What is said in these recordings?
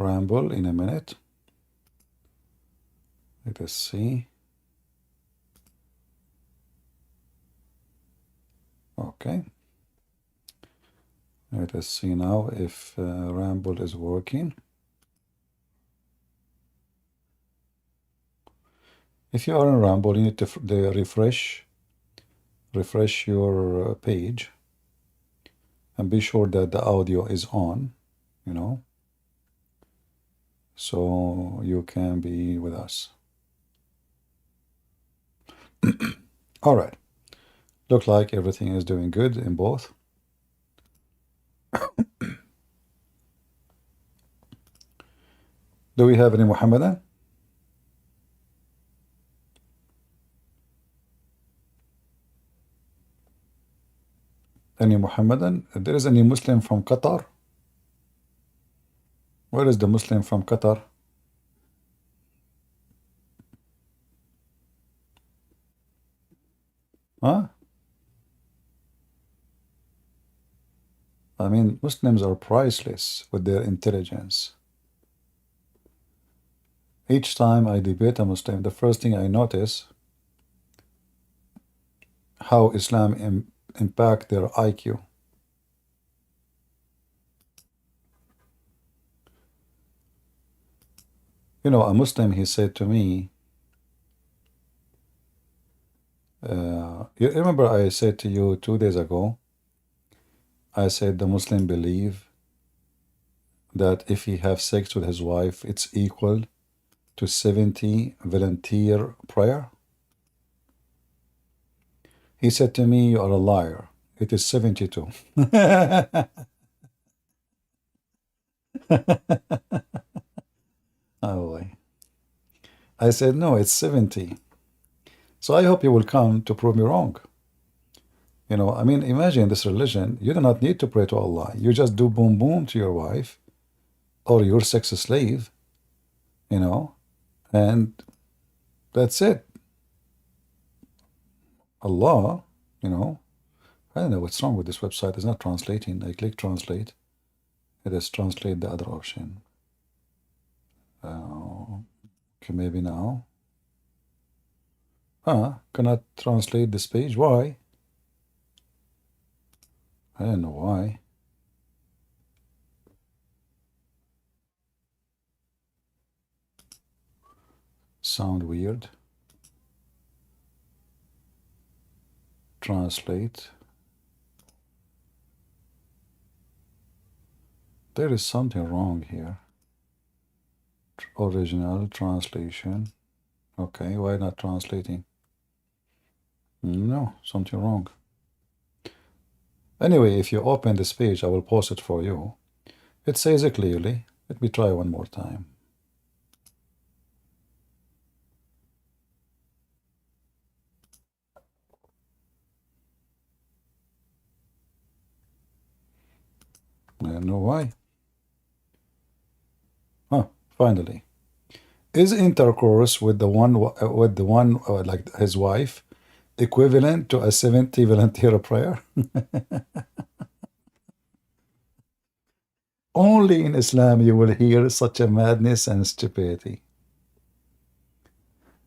ramble in a minute. Let us see. Okay. Let us see now if ramble is working. If you are in ramble, you need to refresh your page and be sure that the audio is on, you know, so you can be with us. All right. Look like everything is doing good in both. Do we have any Muhammadan? Any Muhammadan? There is any Muslim from Qatar? Where is the Muslim from Qatar? Huh? I mean, Muslims are priceless with their intelligence. Each time I debate a Muslim, the first thing I notice how Islam impact their IQ. You know, a Muslim, he said to me, you remember I said to you 2 days ago, I said the Muslim believe that if he have sex with his wife, it's equal to 70 volunteer prayer. He said to me, you are a liar. It is 72. Oh boy. I said, no, it's 70. So I hope you will come to prove me wrong. You know, I mean, imagine this religion. You do not need to pray to Allah. You just do boom boom to your wife or your sex slave, you know, and that's it. Allah, you know, I don't know what's wrong with this website. It's not translating. I click translate. It is translate the other option. Okay, maybe now. Cannot translate this page. Why? I don't know why. Sound weird. Translate. There is something wrong here. Original translation. Okay, why not translating? No, something wrong. Anyway, if you open this page, I will post it for you. It says it clearly. Let me try one more time. I don't know why. Finally. Is intercourse with the one like his wife equivalent to a 70 volunteer prayer? Only in Islam you will hear such a madness and stupidity.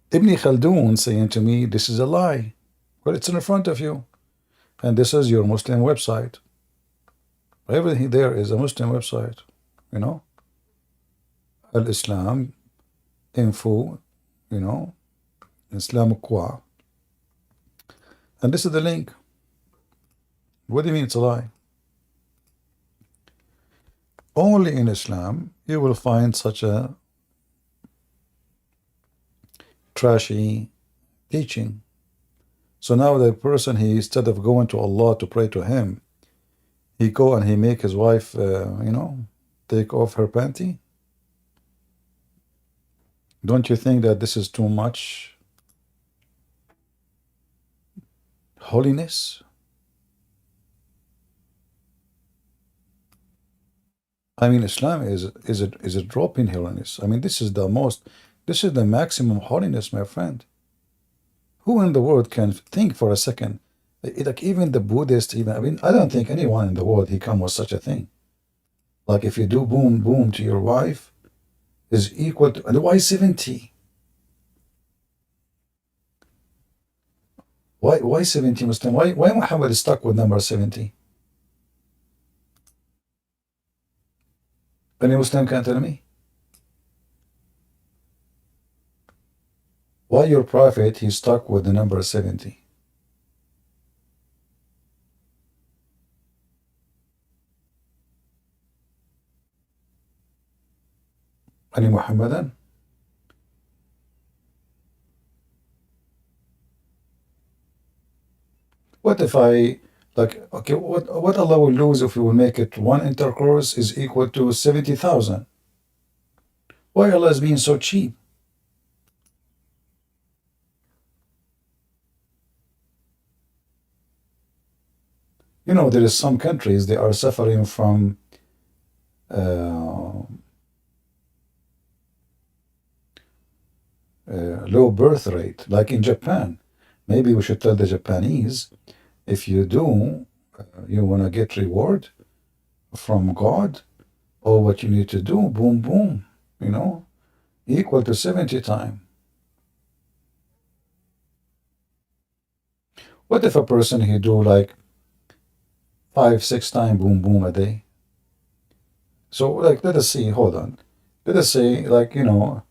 Ibn Khaldun saying to me, this is a lie. Well, it's in front of you. And this is your Muslim website. Everything there is a Muslim website, you know. Al-Islam info, you know, Islam Qua. And this is the link. What do you mean it's a lie? Only in Islam you will find such a trashy teaching. So now the person, he instead of going to Allah to pray to him, he go and he make his wife, you know, take off her panty. Don't you think that this is too much holiness? I mean, Islam is a drop in holiness. I mean, this is the maximum holiness, my friend. Who in the world can think for a second? Like even the Buddhists, even I mean, I don't think anyone in the world he come with such a thing. Like if you do boom boom to your wife, is equal to, and why 70? Why 70 Muslim? Why Muhammad is stuck with number 70? Any Muslim can tell me? Why your prophet, he's stuck with the number 70? Any Muhammadan? What if I, like, okay, what Allah will lose if we will make it one intercourse is equal to 70,000? Why Allah is being so cheap? You know, there is some countries, they are suffering from low birth rate, like in Japan. Maybe we should tell the Japanese, if you do, you want to get reward from God, or what you need to do, boom, boom, you know, equal to 70 times. What if a person, he do like 5-6 times boom, boom a day? So, like, let us see, hold on. Let us say, like, you know,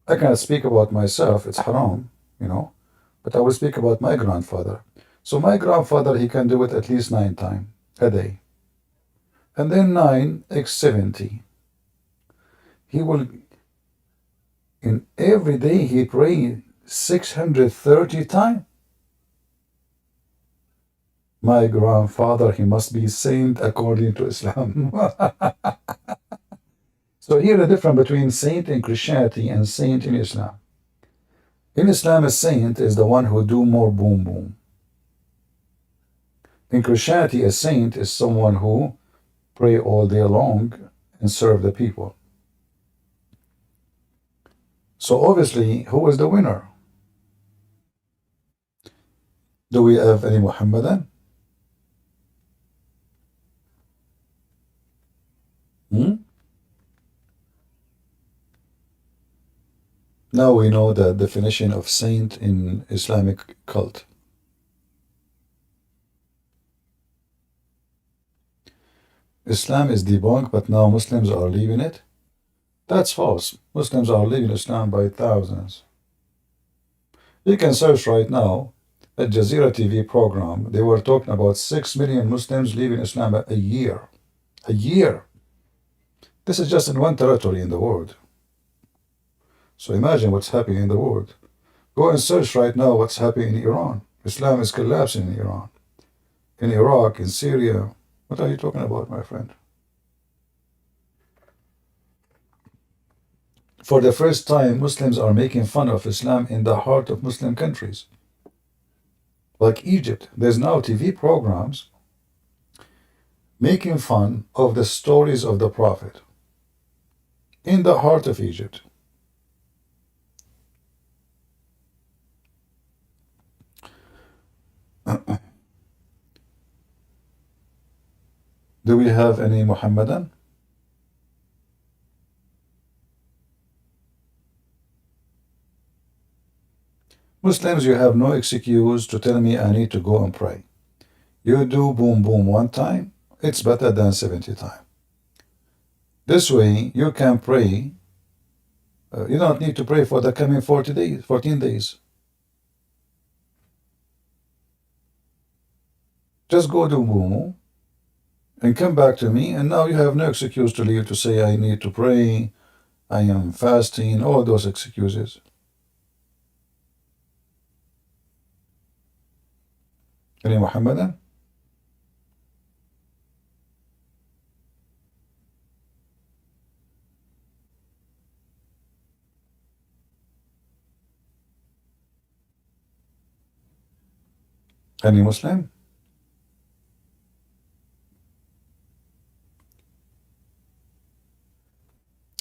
I cannot speak about myself, it's haram, you know, but I will speak about my grandfather. So my grandfather, he can do it at least 9 times a day. And then 9 x 70. He will, in every day, he pray 630 times. My grandfather, he must be saint according to Islam. So here the difference between saint in Christianity and saint in Islam. In Islam, a saint is the one who do more boom boom. In Christianity, a saint is someone who pray all day long and serve the people. So obviously, who is the winner? Do we have any Muhammadan? Now we know the definition of saint in Islamic cult. Islam is debunked, but now Muslims are leaving it. That's false. Muslims are leaving Islam by thousands. You can search right now at Jazeera TV program. They were talking about 6 million Muslims leaving Islam a year. A year. This is just in one territory in the world. So imagine what's happening in the world. Go and search right now what's happening in Iran. Islam is collapsing in Iran. In Iraq, in Syria. What are you talking about, my friend? For the first time, Muslims are making fun of Islam in the heart of Muslim countries. Like Egypt, there's now TV programs making fun of the stories of the Prophet in the heart of Egypt. Do we have any Muhammadan? Muslims, you have no excuse to tell me I need to go and pray. You do boom boom 1 time, it's better than 70 times. This way you can pray. You don't need to pray for the coming 14 days. Just go do boom boom and come back to me, and now you have no excuse to leave to say I need to pray, I am fasting, all those excuses. Any Muhammadan? Any Muslim?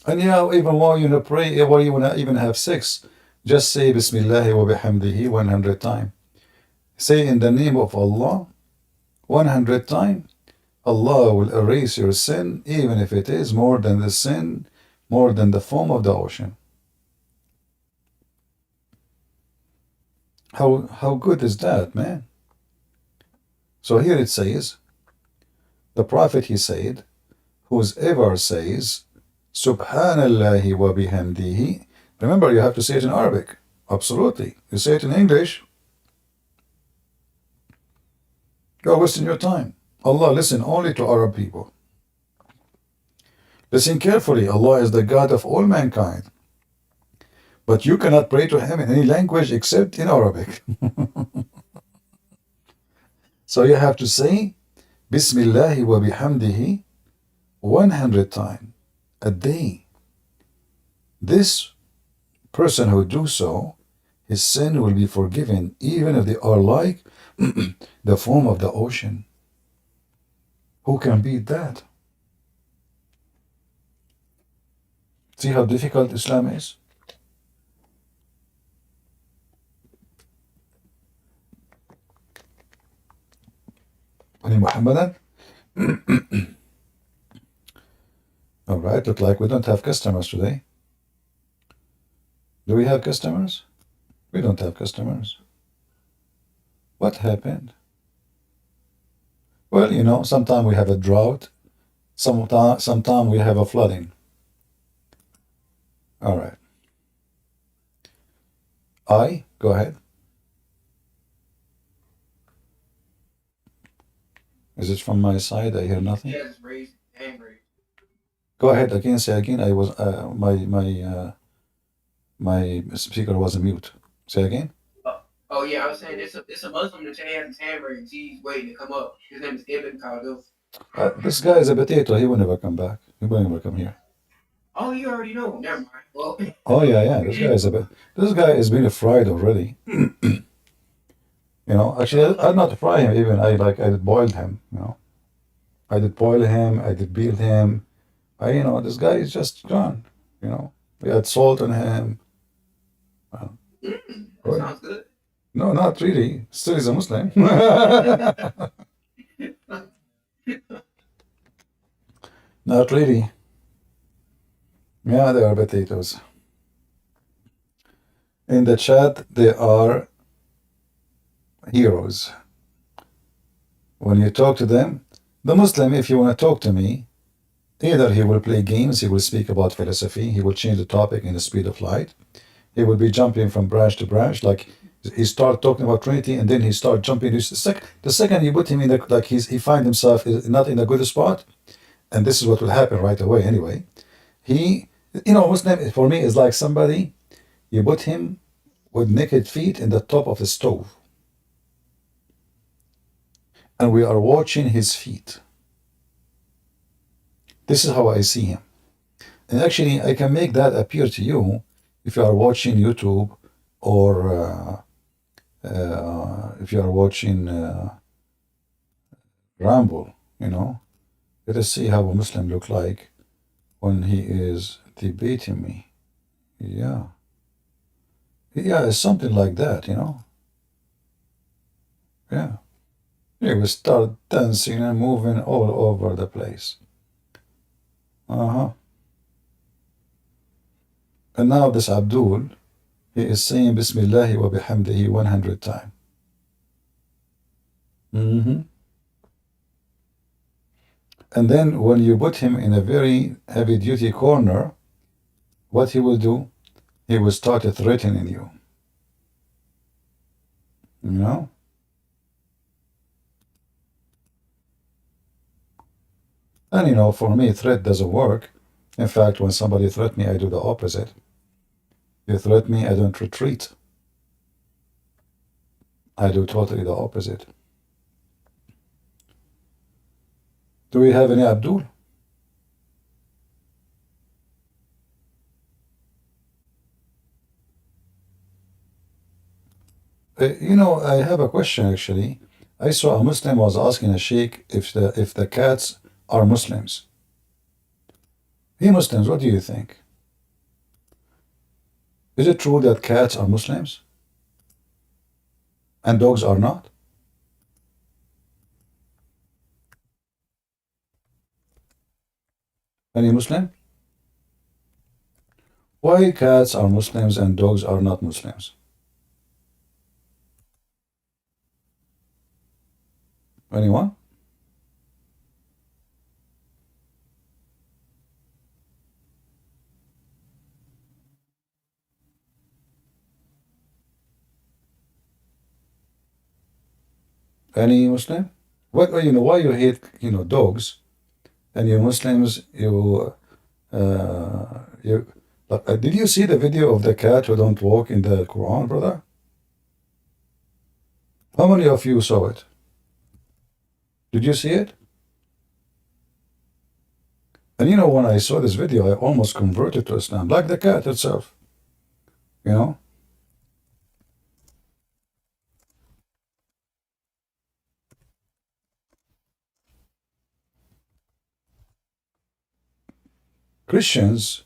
And yeah, even while you pray, while you want to even have sex, just say Bismillah wa bihamdihi 100 times. Say in the name of Allah 100 times, Allah will erase your sin even if it is more than the sin, more than the foam of the ocean. How good is that, man? So here it says, the Prophet, he said, whoever says, Subhanallahi wa bihamdihi. Remember, you have to say it in Arabic. Absolutely. You say it in English, you're wasting your time. Allah, listen only to Arab people. Listen carefully. Allah is the God of all mankind. But you cannot pray to Him in any language except in Arabic. So you have to say, Bismillahi wa bihamdihi 100 times a day. This person who do so, his sin will be forgiven, even if they are like the foam of the ocean. Who can beat that? See how difficult Islam is? Muhammadan? All right, look like we don't have customers today. Do we have customers? We don't have customers. What happened? Well, you know, sometimes we have a drought, sometime we have a flooding. All right. Go ahead. Is it from my side? I hear nothing. Yes, raised hand raised. Go ahead again. Say again. I was my speaker was on mute. Say again. Oh yeah, I was saying it's a Muslim that has his hand raised. He's waiting to come up. His name is Ibn Khaldun. This guy is a potato. He will never come back. He will never come here. Oh, you already know. Never mind. Well, Oh yeah, yeah. This guy is being fried already. You know, actually, I'd not fry him even. I did boiled him. You know, I did boil him. I did peel him. You know, this guy is just gone. You know, we had salt on him. Well, that sounds good. no, not really. Still, he's a Muslim. Not really. Yeah, they are potatoes. In the chat, they are heroes. When you talk to them, the Muslim, if you want to talk to me, either he will play games, he will speak about philosophy, he will change the topic in the speed of light, he will be jumping from branch to branch, like he start talking about Trinity, and then he start jumping. The second you put him in the, like he find himself not in a good spot, and this is what will happen right away anyway. He, you know, Muslim for me is like somebody, you put him with naked feet in the top of the stove, and we are watching his feet. This is how I see him. And actually, I can make that appear to you if you are watching YouTube or if you are watching Ramble, you know. Let us see how a Muslim look like when he is debating me. Yeah. Yeah, it's something like that, you know. Yeah. He will start dancing and moving all over the place. Uh-huh. And now this Abdul, he is saying Bismillahi wa bihamdihi 100 times. And then when you put him in a very heavy-duty corner, what he will do? He will start threatening you. You know? And you know, for me, threat doesn't work. In fact, when somebody threatens me, I do the opposite. You threaten me, I don't retreat. I do totally the opposite. Do we have any Abdul? You know, I have a question actually. I saw a Muslim was asking a sheikh if the cats are Muslims. Hey Muslims, what do you think? Is it true that cats are Muslims and dogs are not? Any Muslim? Why cats are Muslims and dogs are not Muslims? Anyone? Any Muslim? What, why you hate dogs, and you Muslims you did you see the video of the cat who don't walk in the Quran, brother? How many of you saw it? Did you see it? And when I saw this video, I almost converted to Islam, like the cat itself. You know? Christians,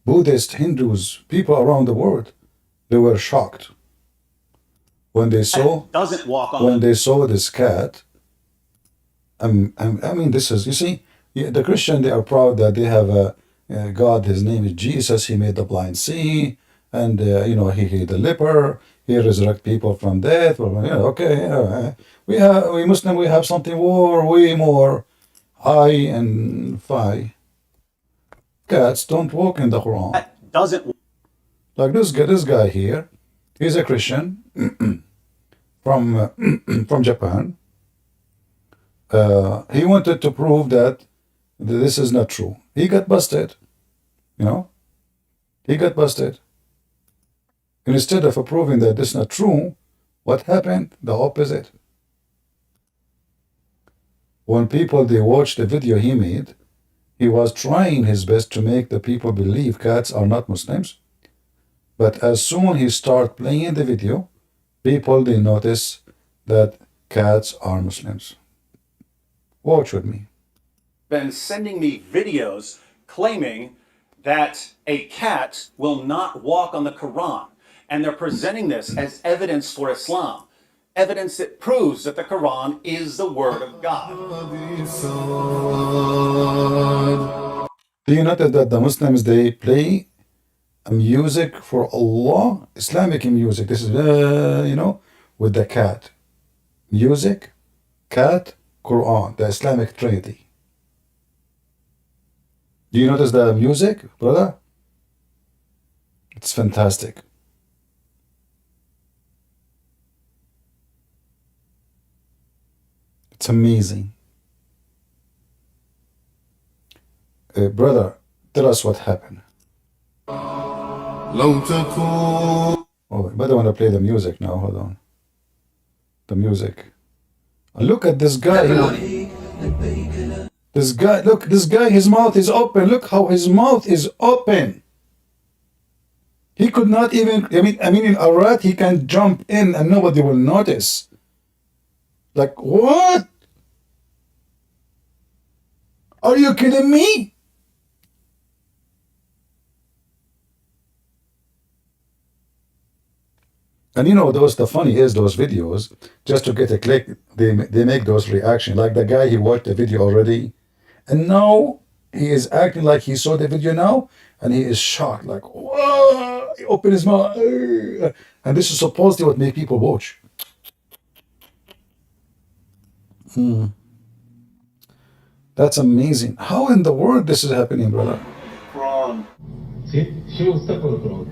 Buddhists, Hindus, people around the world, they were shocked when they saw doesn't walk on when they saw this cat. I mean, this is, you see, the Christian, they are proud that they have a God. His name is Jesus. He made the blind see, and he healed the leper. He resurrect people from death. Well, okay, we Muslim, we have something way more high and high. Cats don't walk in the Quran. that doesn't Like this guy here, he's a Christian from Japan. He wanted to prove that this is not true. He got busted. He got busted. And instead of proving that this is not true, what happened? The opposite. When people, they watched the video he made, he was trying his best to make the people believe cats are not Muslims. But as soon he start playing the video, people, they notice that cats are Muslims. Watch with me. been sending me videos claiming that a cat will not walk on the Quran. And they're presenting this as evidence for Islam, evidence that proves that the Quran is the word of God. Do you notice that the Muslims, they play music for Allah, Islamic music? This is, with the cat. Music, cat, Quran, the Islamic Trinity. Do you notice the music, brother? It's fantastic. It's amazing. Brother, tell us what happened. Oh, but I want to play the music now. Hold on. The music. Look at this guy. Look, this guy, his mouth is open. Look how his mouth is open. He could not even, I mean, in a rat, he can jump in and nobody will notice. Like, what? Are you kidding me? And the funny is those videos, just to get a click, they make those reactions. Like the guy, he watched the video already, and now he is acting like he saw the video now, and he is shocked, like, whoa, he opened his mouth. And this is supposedly what make people watch. That's amazing. How in the world this is happening, brother? Quran. See? She will step on the Quran.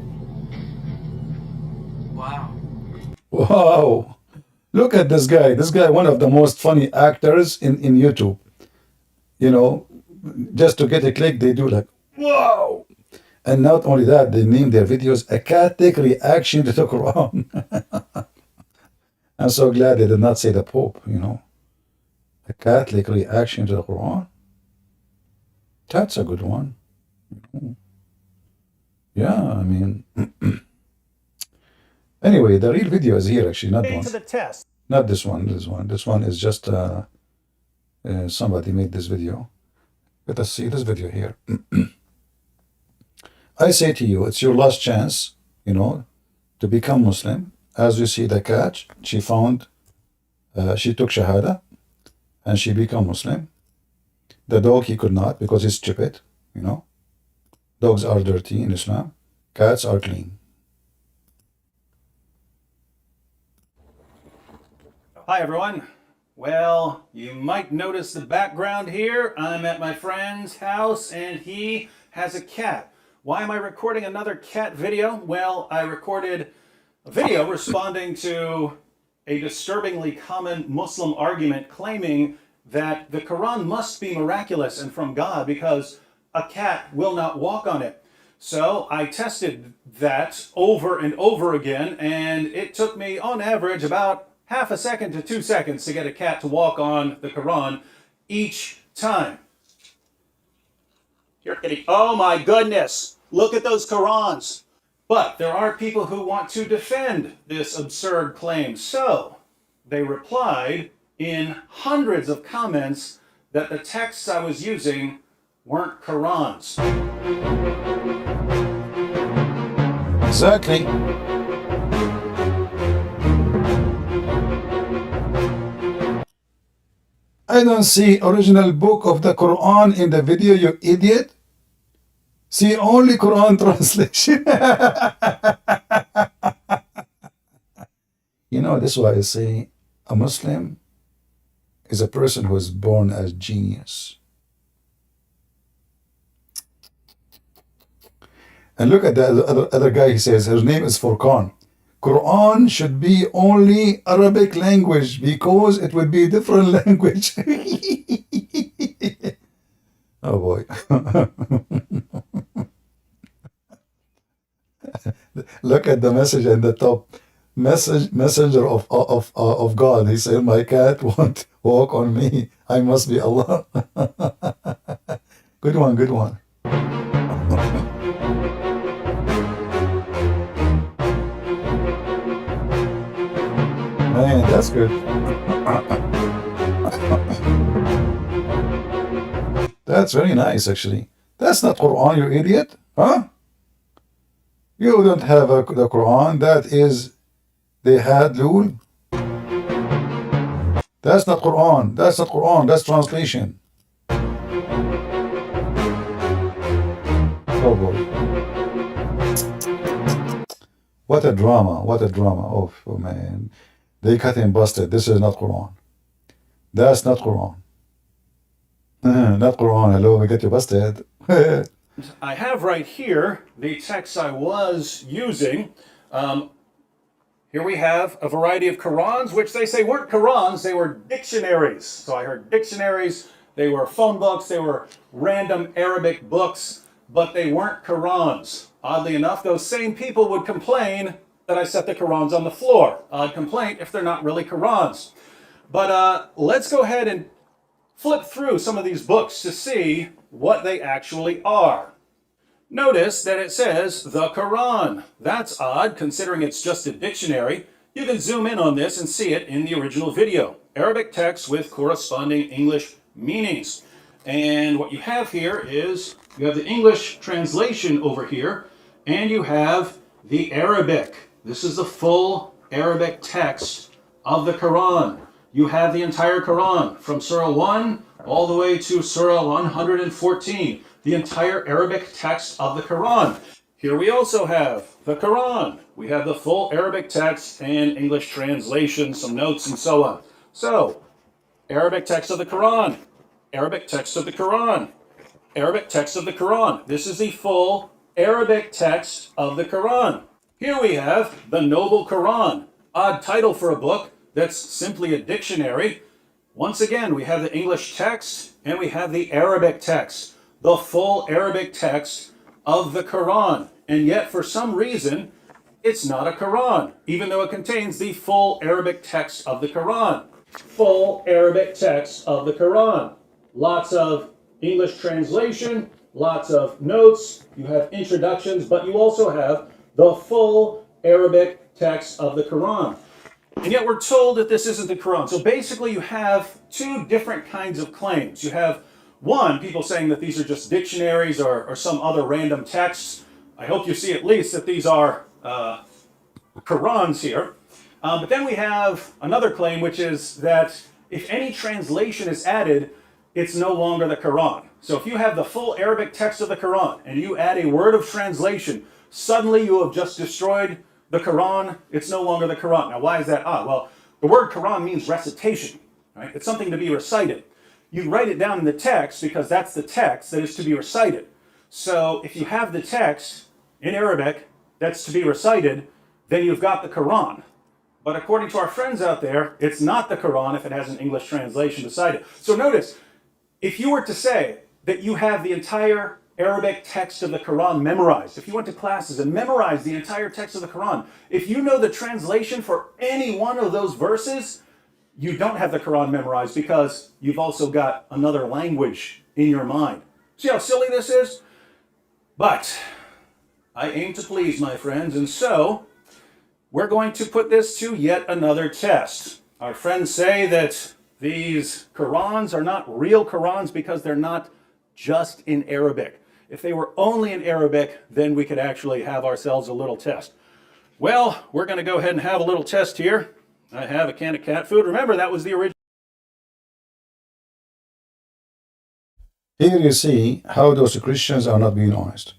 Wow. Wow. Look at this guy. This guy, one of the most funny actors in YouTube. Just to get a click, they do like, wow. And not only that, they name their videos a Catholic reaction to the Quran. I'm so glad they did not say the Pope, A Catholic reaction to the Quran. That's a good one. Yeah, I mean. Anyway, the real video is here, actually, not one. To the test. Not this one. This one is just somebody made this video. Let us see this video here. I say to you, it's your last chance, to become Muslim. As you see the cat, she took Shahada, and she became Muslim. The dog, he could not because he's stupid. you know. Dogs are dirty in Islam. Cats are clean. Hi, everyone. Well, you might notice the background here. I'm at my friend's house and he has a cat. Why am I recording another cat video? Well, I recorded a video responding to a disturbingly common Muslim argument claiming that the Quran must be miraculous and from God because a cat will not walk on it. So I tested that over and over again, and it took me on average about half a second to 2 seconds to get a cat to walk on the Quran each time. You're kidding. Oh my goodness. Look at those Qurans. But there are people who want to defend this absurd claim. So they replied in hundreds of comments that the texts I was using weren't Qurans. Exactly. I don't see original book of the Quran in the video, you idiot. See only Quran translation. You know, this is why I say a Muslim is a person who is born as genius. And look at the other guy, he says, her name is Furqan. Quran should be only Arabic language because it would be different language. Oh boy. Look at the message at the top. Messenger of God. He said, my cat won't walk on me. I must be Allah. Good one, good one. Man, that's good. That's very nice, actually. That's not Quran, you idiot. Huh? You don't have the Quran. That is the Hadlul. That's not Quran. That's not Quran. That's translation. Oh boy. What a drama. What a drama. Oh man. They cut him busted. This is not Quran. That's not Quran. Not Quran. Hello, we get you busted. I have right here the text I was using. Here we have a variety of Qurans, which they say weren't Qurans, they were dictionaries. So I heard dictionaries, they were phone books, they were random Arabic books, but they weren't Qurans. Oddly enough, those same people would complain that I set the Qurans on the floor. Odd complaint if they're not really Qurans. But let's go ahead and flip through some of these books to see what they actually are. Notice that it says the Quran. That's odd considering it's just a dictionary. You can zoom in on this and see it in the original video. Arabic text with corresponding English meanings. And what you have here is you have the English translation over here and you have the Arabic. This is the full Arabic text of the Quran. You have the entire Quran from Surah 1 all the way to Surah 114. The entire Arabic text of the Quran. Here we also have the Quran. We have the full Arabic text and English translation, some notes and so on. So, Arabic text of the Quran, Arabic text of the Quran, Arabic text of the Quran. This is the full Arabic text of the Quran. Here we have the Noble Quran. Odd title for a book that's simply a dictionary. Once again, we have the English text and we have the Arabic text. The full Arabic text of the Quran. And yet, for some reason, it's not a Quran, even though it contains the full Arabic text of the Quran. Full Arabic text of the Quran. Lots of English translation, lots of notes, you have introductions, but you also have the full Arabic text of the Quran. And yet we're told that this isn't the Quran. So basically you have two different kinds of claims. You have one, people saying that these are just dictionaries or some other random texts. I hope you see at least that these are Qurans here. But then we have another claim, which is that if any translation is added, it's no longer the Quran. So if you have the full Arabic text of the Quran and you add a word of translation, suddenly you have just destroyed the Quran. It's no longer the Quran. Now, why is that? Well, the word Quran means recitation, right? It's something to be recited. You write it down in the text because that's the text that is to be recited. So if you have the text in Arabic that's to be recited, then you've got the Quran. But according to our friends out there, it's not the Quran if it has an English translation beside it. So notice, if you were to say that you have the entire Arabic text of the Quran memorized, if you went to classes and memorized the entire text of the Quran, if you know the translation for any one of those verses, you don't have the Quran memorized because you've also got another language in your mind. See how silly this is? But I aim to please, my friends, and so we're going to put this to yet another test. Our friends say that these Qurans are not real Qurans because they're not just in Arabic. If they were only in Arabic, then we could actually have ourselves a little test. Well, we're going to go ahead and have a little test here. I have a can of cat food. Remember, that was the original. Here you see how those Christians are not being honest.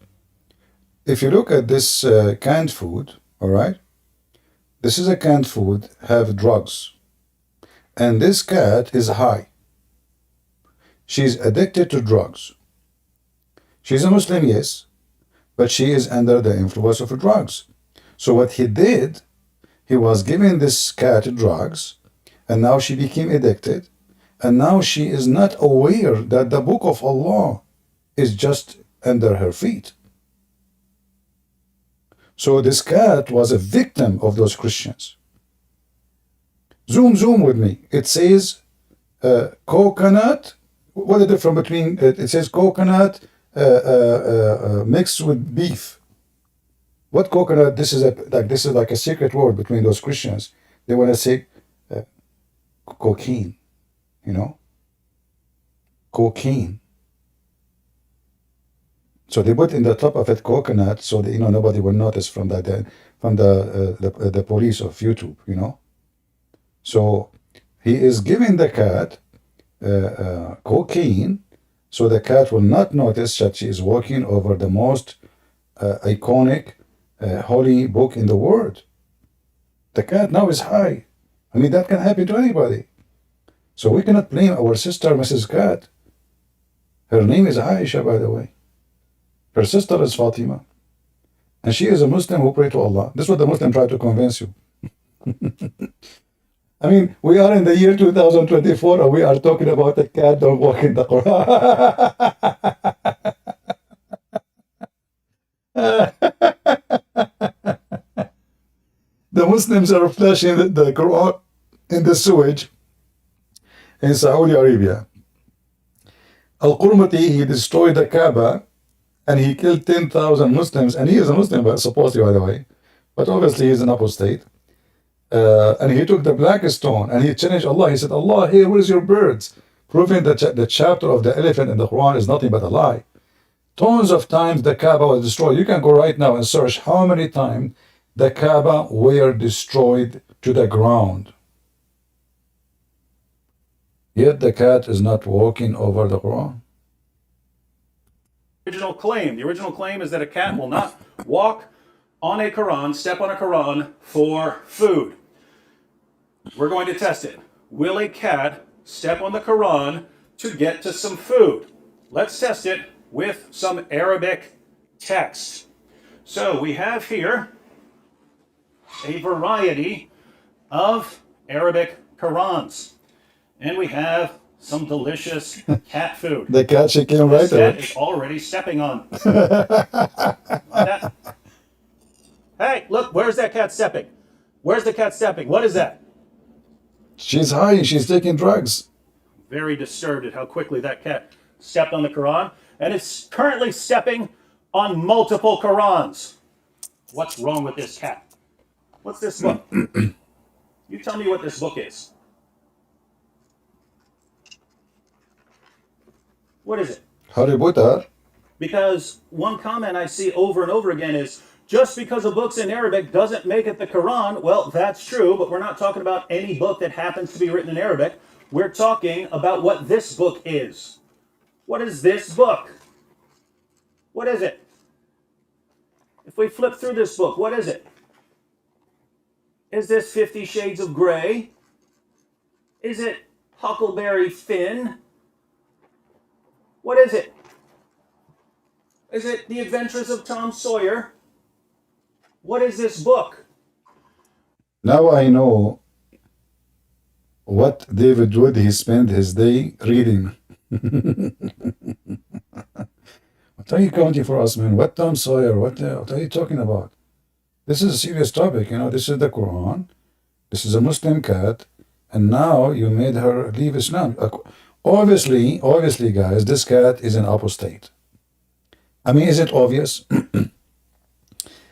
If you look at this canned food, all right, this is a canned food, have drugs. And this cat is high. She's addicted to drugs. She's a Muslim, yes, but she is under the influence of drugs. So what he did, he was giving this cat drugs, and now she became addicted, and now she is not aware that the book of Allah is just under her feet. So this cat was a victim of those Christians. Zoom with me. It says coconut. What is the difference between it says coconut mixed with beef? What coconut? This is like a secret word between those Christians. They want to say cocaine, cocaine. So they put in the top of it coconut, so that, nobody will notice from the police of YouTube, So he is giving the cat cocaine, so the cat will not notice that she is walking over the most iconic holy book in the world. The cat now is high. I mean, that can happen to anybody. So we cannot blame our sister, Mrs. Cat. Her name is Aisha, by the way. Her sister is Fatima. And she is a Muslim who prays to Allah. This is what the Muslim tried to convince you. I mean, we are in the year 2024 and we are talking about a cat don't walk in the Quran. The Muslims are flushing the Quran in the sewage in Saudi Arabia. Al-Qurmati, he destroyed the Kaaba and he killed 10,000 Muslims, and he is a Muslim, supposedly, by the way, but obviously he's an apostate. And he took the black stone and he challenged Allah. He said, Allah, here, where's your birds? Proving that the chapter of the elephant in the Quran is nothing but a lie. Tons of times the Kaaba was destroyed. You can go right now and search how many times the Kaaba were destroyed to the ground. Yet the cat is not walking over the Quran. Original claim. The original claim is that a cat will not walk on a Quran, step on a Quran for food. We're going to test it. Will a cat step on the Quran to get to some food? Let's test it with some Arabic text. So we have here a variety of Arabic Qurans. And we have some delicious cat food. The cat, she came right there. Cat is already stepping on. That. Hey, look, where's that cat stepping? Where's the cat stepping? What is that? She's high, she's taking drugs. Very disturbed at how quickly that cat stepped on the Quran. And it's currently stepping on multiple Qurans. What's wrong with this cat? What's this book? You tell me what this book is. What is it? Harry Potter. Because one comment I see over and over again is, just because a book's in Arabic doesn't make it the Quran. Well, that's true, but we're not talking about any book that happens to be written in Arabic. We're talking about what this book is. What is this book? What is it? If we flip through this book, what is it? Is this 50 Shades of Grey? Is it Huckleberry Finn? What is it? Is it The Adventures of Tom Sawyer? What is this book? Now I know what David Wood he spent his day reading. What are you counting for us, man? What Tom Sawyer? What are you talking about? This is a serious topic, you know. This is the Quran. This is a Muslim cat, and now you made her leave Islam. Obviously, guys, this cat is an apostate. I mean, is it obvious?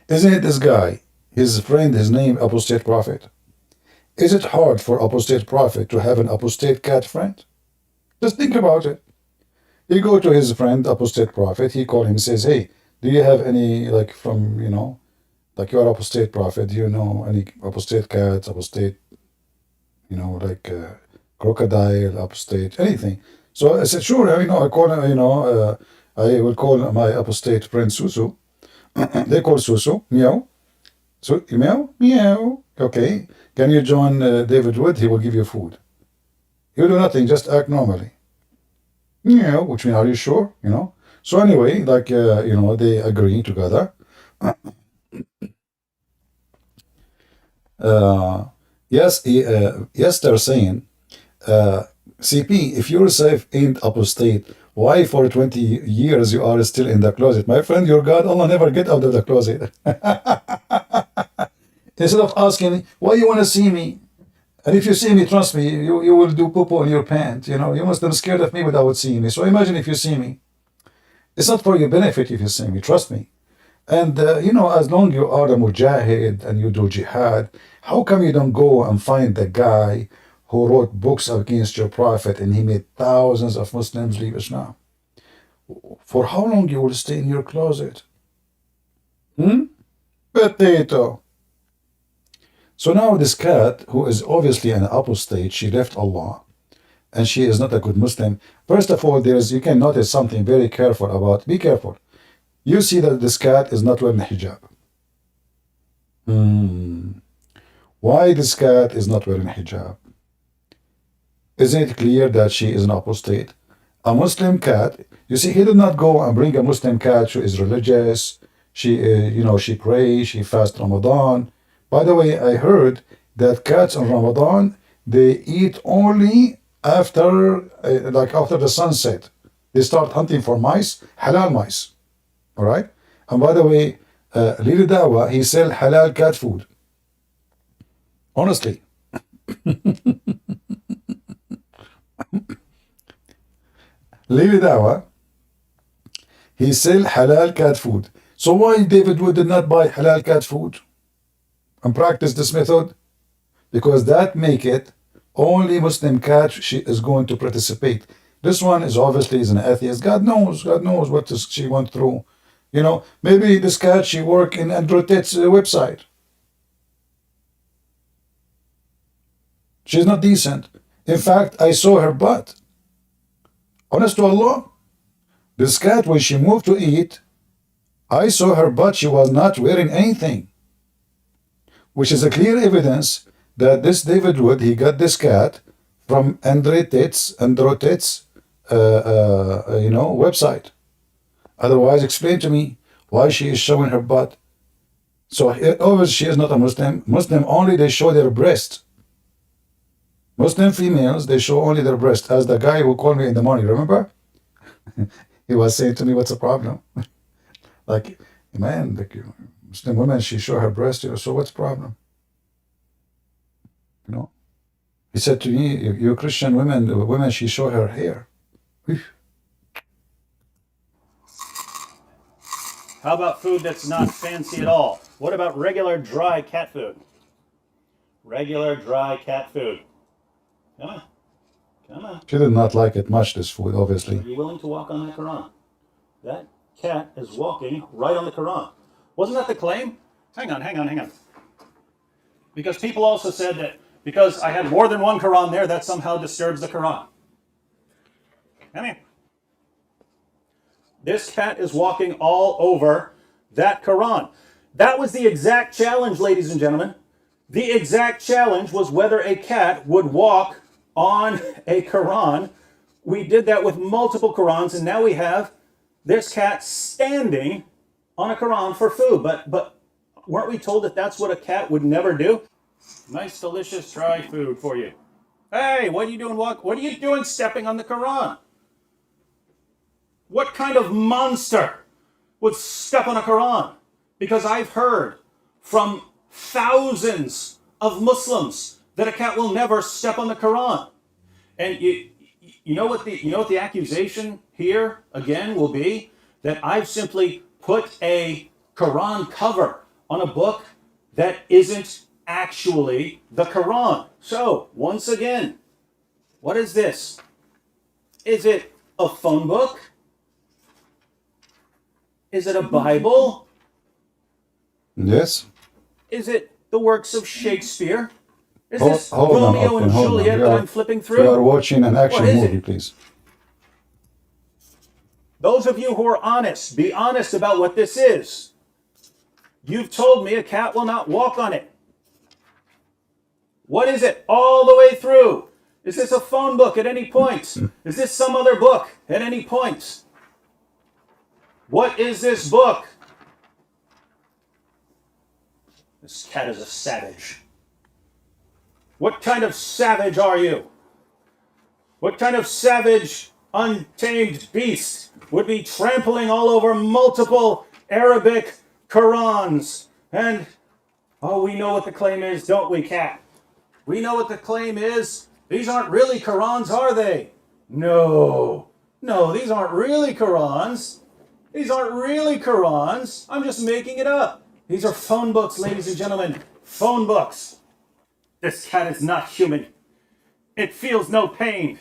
Isn't it this guy, his friend, his name, apostate prophet? Is it hard for apostate prophet to have an apostate cat friend? Just think about it. He go to his friend, apostate prophet, he call him, says, hey, do you have any, like, from, you know, like you're apostate prophet, do you know any apostate cats, apostate, you know, like crocodile, apostate, anything? So I said, sure, you know, I call, you know, I will call my apostate friend Susu. They call Susu, meow. So, meow, meow. Okay, can you join David Wood? He will give you food. You do nothing, just act normally. Meow, which means, are you sure? You know. So anyway, like, you know, they agree together. Yes, they're saying, CP, if yourself ain't apostate, why for 20 years you are still in the closet? My friend, your God, Allah never get out of the closet. Instead of asking, why you want to see me? And if you see me, trust me, you will do poo-poo in your pants. You know, you must have scared of me without seeing me. So imagine if you see me. It's not for your benefit if you see me, trust me. And, you know, as long you are a mujahid and you do jihad, how come you don't go and find the guy who wrote books against your prophet and he made thousands of Muslims leave Islam? For how long you will stay in your closet? Potato. So now this cat, who is obviously an apostate, she left Allah, and she is not a good Muslim. First of all, you can notice something very careful about, be careful. You see that this cat is not wearing hijab. Why this cat is not wearing hijab? Isn't it clear that she is an apostate? A Muslim cat, you see, he did not go and bring a Muslim cat who is religious. She, you know, she prays, she fasts Ramadan. By the way, I heard that cats in Ramadan, they eat only after, like after the sunset. They start hunting for mice, halal mice. All right? And by the way, Lili Dawah, he sell halal cat food. Honestly. Lili Dawah, he sell halal cat food. So why David Wood did not buy halal cat food and practice this method? Because that make it only Muslim cat she is going to participate. This one is obviously is an atheist. God knows what she went through. You know, maybe this cat, she work in Andrew Tate's website. She's not decent. In fact, I saw her butt. Honest to Allah, this cat, when she moved to eat, I saw her butt. She was not wearing anything, which is a clear evidence that this David Wood, he got this cat from Andrew Tate's, you know, website. Otherwise, explain to me why she is showing her butt. So obviously she is not a Muslim. Muslim only they show their breast. Muslim females, they show only their breast. As the guy who called me in the morning, remember? He was saying to me, what's the problem? Like, man, like, Muslim women, she show her breast, you know, so what's the problem? You know? He said to me, you Christian women, she show her hair. How about food that's not fancy at all? What about regular dry cat food? Regular dry cat food. Come on. Come on. She did not like it much, this food, obviously. Are you willing to walk on that Quran? That cat is walking right on the Quran. Wasn't that the claim? Hang on. Because people also said that because I had more than one Quran there, that somehow disturbs the Quran. Come here. This cat is walking all over that Quran. That was the exact challenge, ladies and gentlemen. The exact challenge was whether a cat would walk on a Quran. We did that with multiple Qurans, and now we have this cat standing on a Quran for food. But weren't we told that that's what a cat would never do? Nice, delicious, dry food for you. Hey, what are you doing? What are you doing stepping on the Quran? What kind of monster would step on a Quran? Because I've heard from thousands of Muslims that a cat will never step on the Quran. And you know what the accusation here again will be? That I've simply put a Quran cover on a book that isn't actually the Quran. So, once again, what is this? Is it a phone book? Is it a Bible? Yes. Is it the works of Shakespeare? Is Hold, this hold on, Romeo Quinn, and hold on. Juliet that I'm flipping We are through? watching an action What is movie, it? please. Those of you who are honest, be honest about what this is. You've told me a cat will not walk on it. What is it all the way through? Is this a phone book at any point? Is this some other book at any point? What is this book? This cat is a savage. What kind of savage are you? What kind of savage, untamed beast would be trampling all over multiple Arabic Qurans? And, oh, we know what the claim is, don't we, cat? We know what the claim is. These aren't really Qurans, are they? No, these aren't really Qurans. These aren't really Qurans. I'm just making it up. These are phone books, ladies and gentlemen. Phone books. This cat is not human. It feels no pain.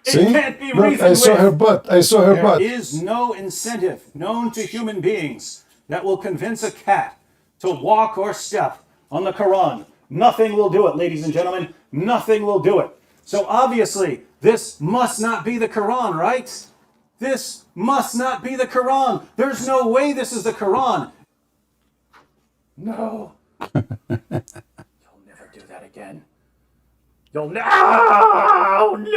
It See? can't be Look, reasoned I saw with. her butt. I saw her There butt. is no incentive known to human beings that will convince a cat to walk or step on the Quran. Nothing will do it, ladies and gentlemen. Nothing will do it. So obviously, this must not be the Quran, right? This must not be the Quran. There's no way this is the Quran. No. You'll never do that again. You'll no,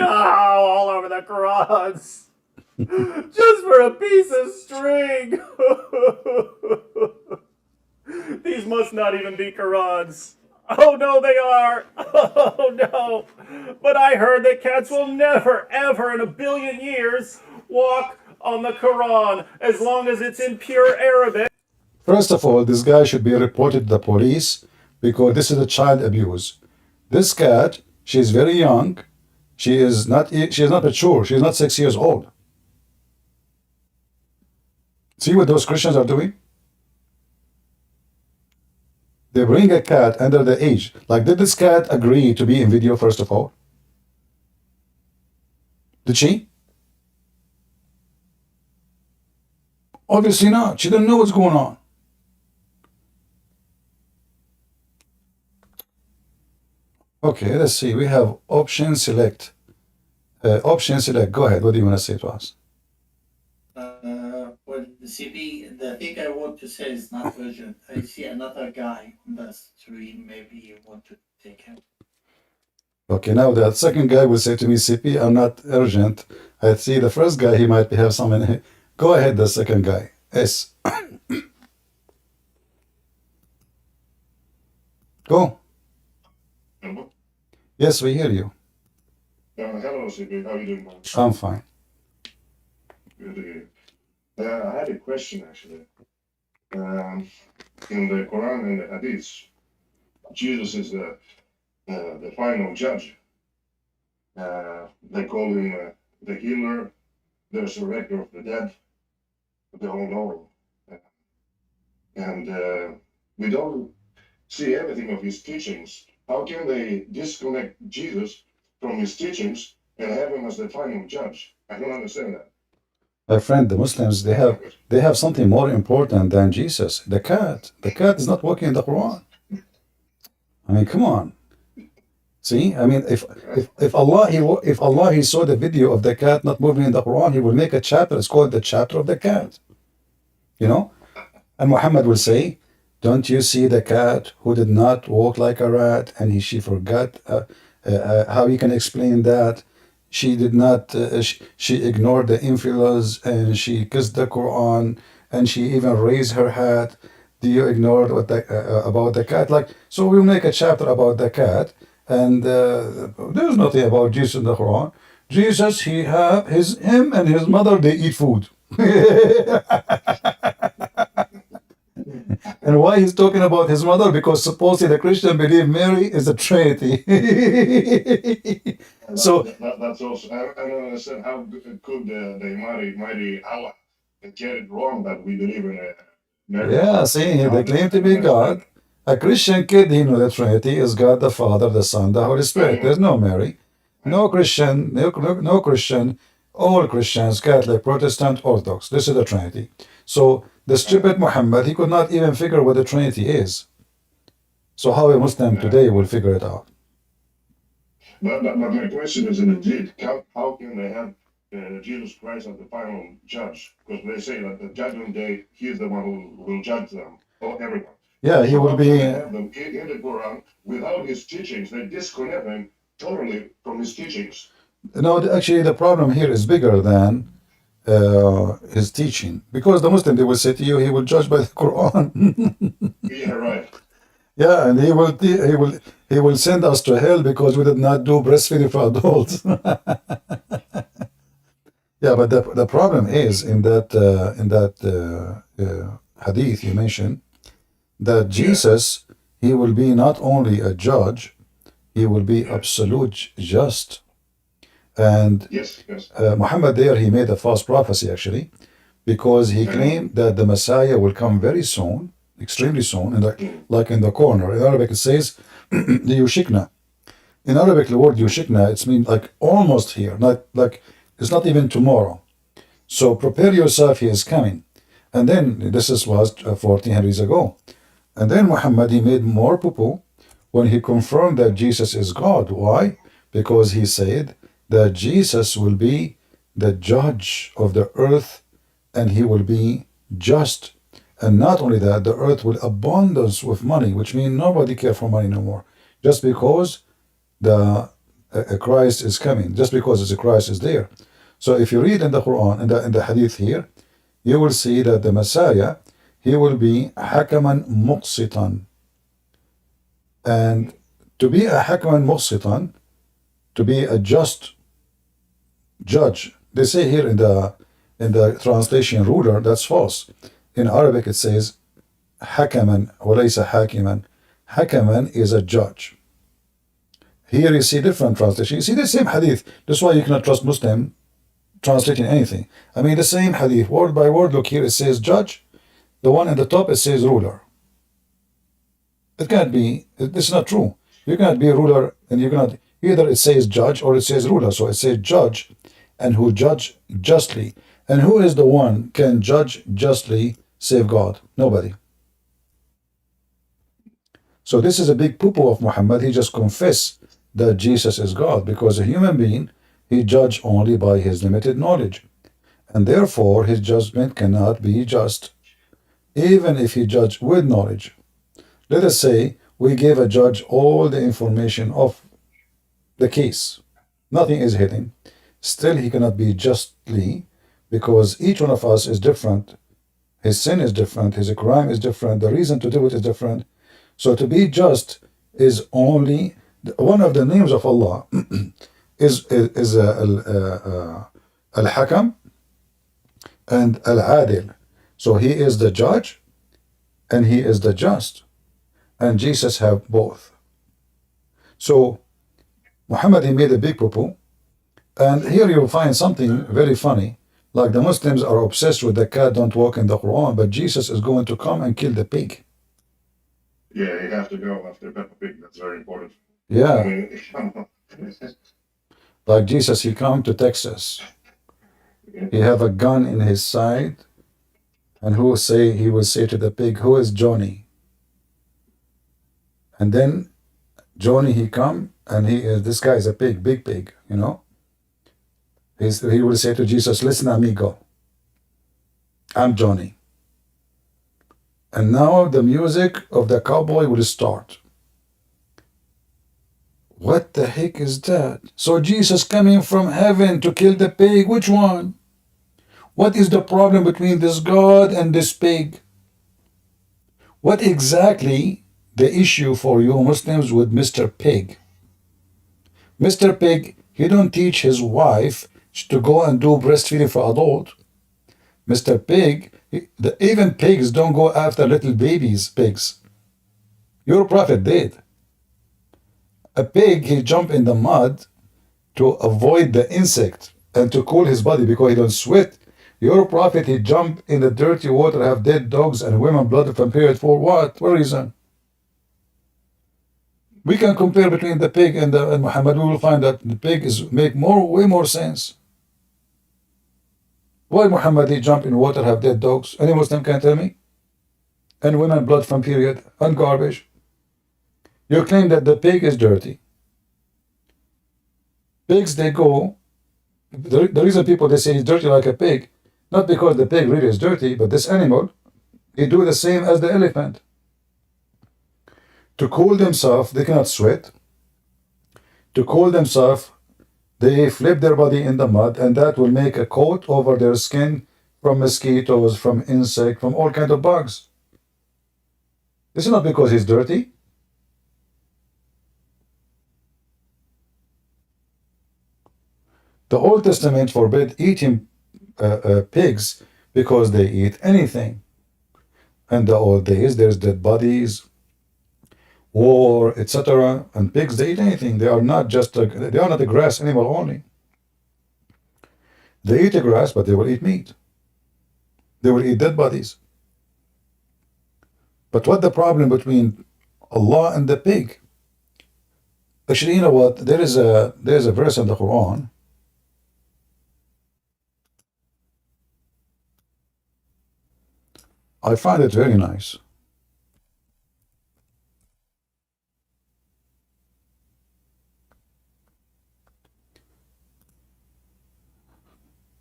all over the Qurans. Just for a piece of string. These must not even be Qurans. Oh no, they are. Oh no. But I heard that cats will never, ever in a billion years walk on the Quran as long as it's in pure Arabic. First of all, this guy should be reported to the police because this is a child abuse. This cat, she's very young. She is not mature. She is not 6 years old. See what those Christians are doing? They bring a cat under the age. Like, did this cat agree to be in video, first of all? Did she? Obviously not. She didn't know what's going on. Okay, let's see. We have option select. Option select. Go ahead. What do you want to say to us? Well, the CP, the thing I want to say is not urgent. I see another guy on the stream. Maybe you want to take him. Okay, now the second guy will say to me, CP, I'm not urgent. I see the first guy, he might have something. Go ahead, the second guy. Yes. Go. Hello? Yes, we hear you. Hello, CP. How are you doing, man? I'm fine. Good to hear. I had a question, actually. In the Quran and the Hadith, Jesus is the final judge. They call him the healer, the resurrector of the dead, the all-knowing. And we don't see anything of his teachings. How can they disconnect Jesus from his teachings and have him as the final judge? I don't understand that. My friend, the Muslims, they have something more important than Jesus. The cat. The cat is not walking in the Quran. I mean, come on. See, I mean, if Allah he saw the video of the cat not moving in the Quran, he will make a chapter. It's called the chapter of the cat. You know, and Muhammad will say, "Don't you see the cat who did not walk like a rat, and she forgot how you can explain that? She did not. She ignored the infidels, and she kissed the Quran, and she even raised her hat. Do you ignore what about the cat? Like, so we'll make a chapter about the cat, and there's nothing about Jesus in the Quran. Jesus, him and his mother, they eat food." And why he's talking about his mother? Because supposedly the Christian believe Mary is a Trinity. So that's also, I don't understand how could they marry Allah and get it wrong that we believe in a marriage. yeah, see, they claim to be God. A Christian kid, he knows the Trinity is God the Father, the Son, the Holy Spirit. There's no Mary. No Christian, no Christian, all Christians, Catholic, Protestant, Orthodox. This is the Trinity. So the stupid Muhammad, he could not even figure what the Trinity is. So how a Muslim today will figure it out? But my question is indeed, how can they have Jesus Christ as the final judge? Because they say that the judgment day, he is the one who will judge them, or everyone. Yeah, he So will how be. can they have them in the Quran without his teachings? They disconnect him totally from his teachings. No, actually, the problem here is bigger than his teaching, because the Muslim, they will say to you, he will judge by the Quran. Yeah, right. Yeah, and he will send us to hell because we did not do breastfeeding for adults. Yeah, but the problem is in that hadith you mentioned that Jesus, he will be not only a judge, he will be absolute just. And Yes, yes. Muhammad there, he made a false prophecy actually, because he claimed that the Messiah will come very soon, extremely soon, like in the corner. In Arabic it says, yushikna. In Arabic, the word yushikna, it means like almost here, not like it's not even tomorrow. So prepare yourself, he is coming. And then this was 1400 years ago. And then Muhammad, he made more poo-poo when he confirmed that Jesus is God. Why? Because he said that Jesus will be the judge of the earth and he will be just. And not only that, the earth will abundance with money, which means nobody care for money no more. Just because the Christ is coming, just because the Christ is there. So if you read in the Quran, in the Hadith here, you will see that the Messiah, he will be hakaman muqsitan. And to be a hakaman muqsitan, to be a just judge, they say here in the translation ruler, that's false. In Arabic it says hakaman, walaysa hakiman. Hakaman is a judge. Here you see different translation. You see the same hadith. That's why you cannot trust Muslim translating anything. I mean the same hadith, word by word. Look here, it says judge. The one at the top, it says ruler. It can't be, this is not true. You cannot be a ruler and you cannot, either it says judge or it says ruler. So it says judge and who judge justly. And who is the one can judge justly save God? Nobody. So this is a big poo-poo of Muhammad. He just confessed that Jesus is God because a human being, he judged only by his limited knowledge. And therefore his judgment cannot be just, even if he judged with knowledge. Let us say we gave a judge all the information of the case. Nothing is hidden. Still he cannot be justly because each one of us is different. His sin is different. His crime is different. The reason to do it is different. So to be just is only one of the names of Allah is Al-Hakam and Al-Adil. So he is the judge and he is the just. And Jesus have both. So Muhammad, he made a big poo-poo. And here you'll find something very funny. Like the Muslims are obsessed with the cat don't walk in the Quran, but Jesus is going to come and kill the pig. Yeah, you have to go after Peppa Pig. That's very important. Yeah. I mean, Like Jesus, he come to Texas. He have a gun in his side. And he will say to the pig, who is Johnny? And then Johnny, he come and this guy is a pig, big pig, you know. He will say to Jesus, listen, amigo, I'm Johnny. And now the music of the cowboy will start. What the heck is that? So Jesus coming from heaven to kill the pig, which one? What is the problem between this God and this pig? What exactly the issue for you Muslims with Mr. Pig? Mr. Pig, he don't teach his wife to go and do breastfeeding for adult. Mr. Pig, even pigs don't go after little babies, pigs. Your prophet did. A pig, he jump in the mud to avoid the insect and to cool his body because he don't sweat. Your prophet, he jump in the dirty water, have dead dogs and women blood from period for what? What reason? We can compare between the pig and Muhammad. We will find that the pig make way more sense. Why Muhammad he jump in water, have dead dogs? Any Muslim can tell me? And women blood from period and garbage. You claim that the pig is dirty. Pigs they go. The reason people they say he's dirty like a pig, not because the pig really is dirty, but this animal, he do the same as the elephant. To cool themselves, they cannot sweat. To cool themselves, they flip their body in the mud, and that will make a coat over their skin from mosquitoes, from insects, from all kinds of bugs. This is not because he's dirty. The Old Testament forbid eating pigs because they eat anything. In the old days, there's dead bodies, war, etc. And pigs, they eat anything. They are not just they are not a grass animal only. They eat the grass, but they will eat meat. They will eat dead bodies. But what the problem between Allah and the pig? Actually, you know what? There's a verse in the Quran. I find it very nice.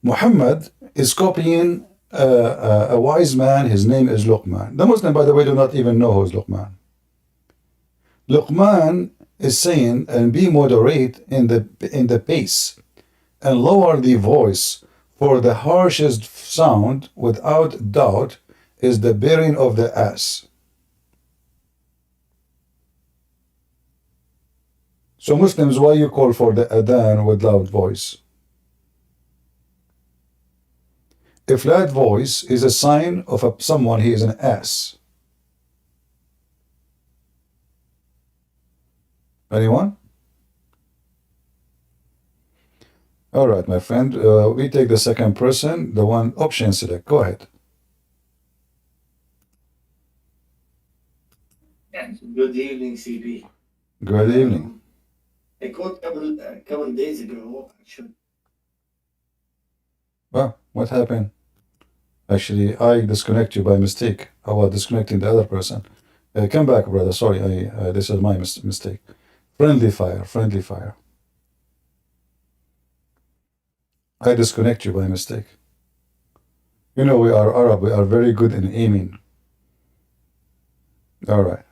Muhammad is copying a wise man. His name is Luqman. The Muslim, by the way, do not even know who is Luqman. Luqman is saying, and be moderate in the pace, and lower the voice, for the harshest sound, without doubt, is the bearing of the ass. So Muslims, why you call for the adhan with loud voice? If loud voice is a sign of someone, he is an ass. Anyone? All right, my friend. We take the second person, the one option select. Go ahead. Good evening, CB. Good evening. I called a couple days ago. Actually, Well, what happened? Actually, I disconnect you by mistake. I was disconnecting the other person. Come back, brother. Sorry, this is my mistake. Friendly fire, friendly fire. I disconnect you by mistake. You know, we are Arab. We are very good in aiming. All right.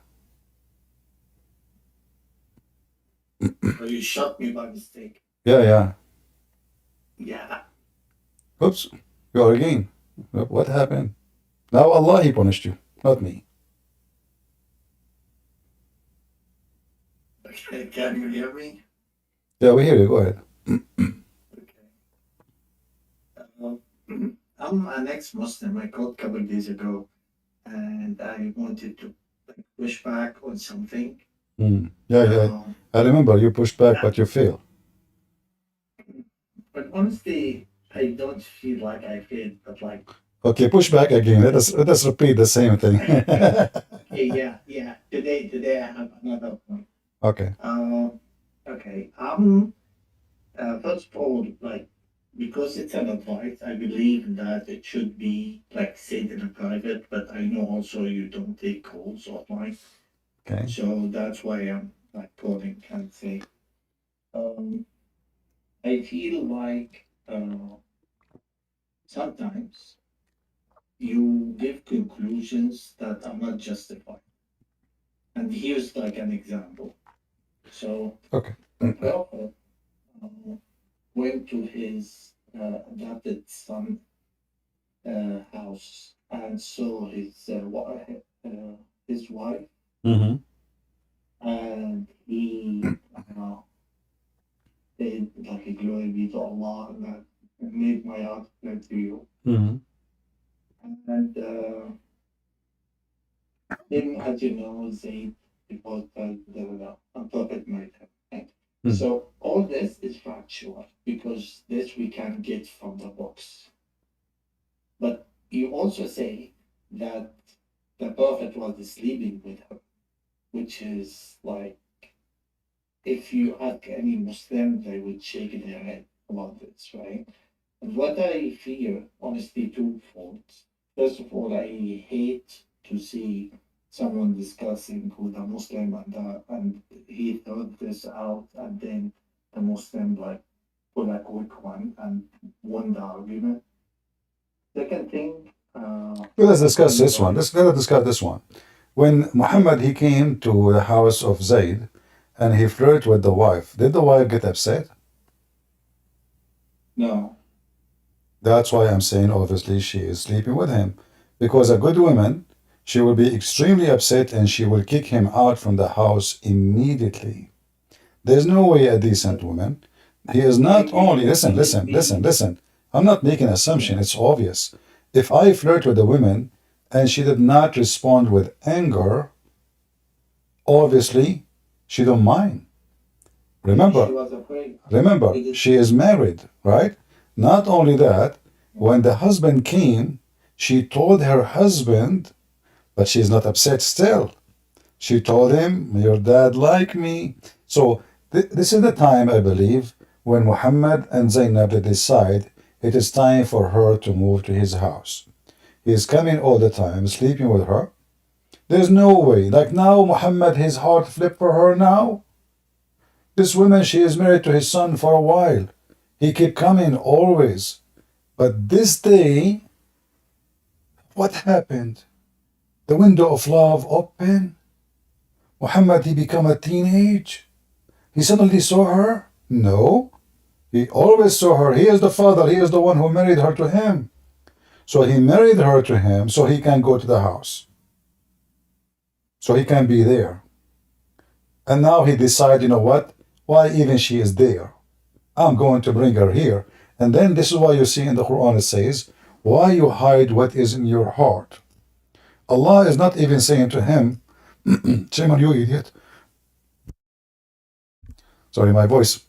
you shot me by mistake. Yeah. Yeah. Oops. You are again. What happened? Now Allah, he punished you, not me. Okay, can you hear me? Yeah, we hear you. Go ahead. Okay. I'm an ex-Muslim. I called a couple days ago, and I wanted to push back on something. Yeah. I remember you pushed back, but you failed. But honestly, I don't feel like I failed, but like. Okay, push back again. Let us repeat the same thing. Okay, yeah. Today I have another one. Okay. Okay. First of all, like, because it's an advice, I believe that it should be like said in a private, but I know also you don't take calls offline. Okay. So that's why I'm like calling and say, I feel like sometimes you give conclusions that are not justified. And here's like an example. So Okay. the prophet went to his adopted son house and saw his wife, Mm-hmm. and he said like a glory be to Allah that made my heart clear to you. Mm-hmm. And then, as you know, Zayd was the prophet made him. Right? Mhm. So all this is factual because this we can get from the books. But you also say that the prophet was sleeping with her, which is like if you ask any Muslim, they would shake their head about this, right? And what I fear, honestly, twofold. First of all, I hate to see someone discussing with a Muslim and he thought this out, and then the Muslim like pull a quick one and won the argument. Second thing, Let's discuss this one. Let's discuss this one. When Muhammad he came to the house of Zayd and he flirted with the wife, did the wife get upset? no, That's why I'm saying obviously she is sleeping with him. Because a good woman, she will be extremely upset and she will kick him out from the house immediately. There's no way a decent woman. He is not only, listen. I'm not making an assumption, it's obvious. If I flirt with a woman and she did not respond with anger, obviously she don't mind. she Remember, was afraid. she is married, right? Not only that, when the husband came, she told her husband, but she's not upset still. She told him, your dad like me. So this is the time, I believe, when Muhammad and Zainab they decide it is time for her to move to his house. He is coming all the time, sleeping with her. There's no way. Like now, Muhammad, his heart flipped for her now. This woman, she is married to his son for a while. He kept coming always. But this day, what happened? The window of love opened. Muhammad, he became a teenage. He suddenly saw her? No. He always saw her. He is the father. He is the one who married her to him. So he married her to him so he can go to the house. So he can be there. And now he decided, you know what? Why even she is there? I'm going to bring her here. And then this is why you see in the Quran it says, why you hide what is in your heart? Allah is not even saying to him, shame on you, idiot. Sorry, my voice.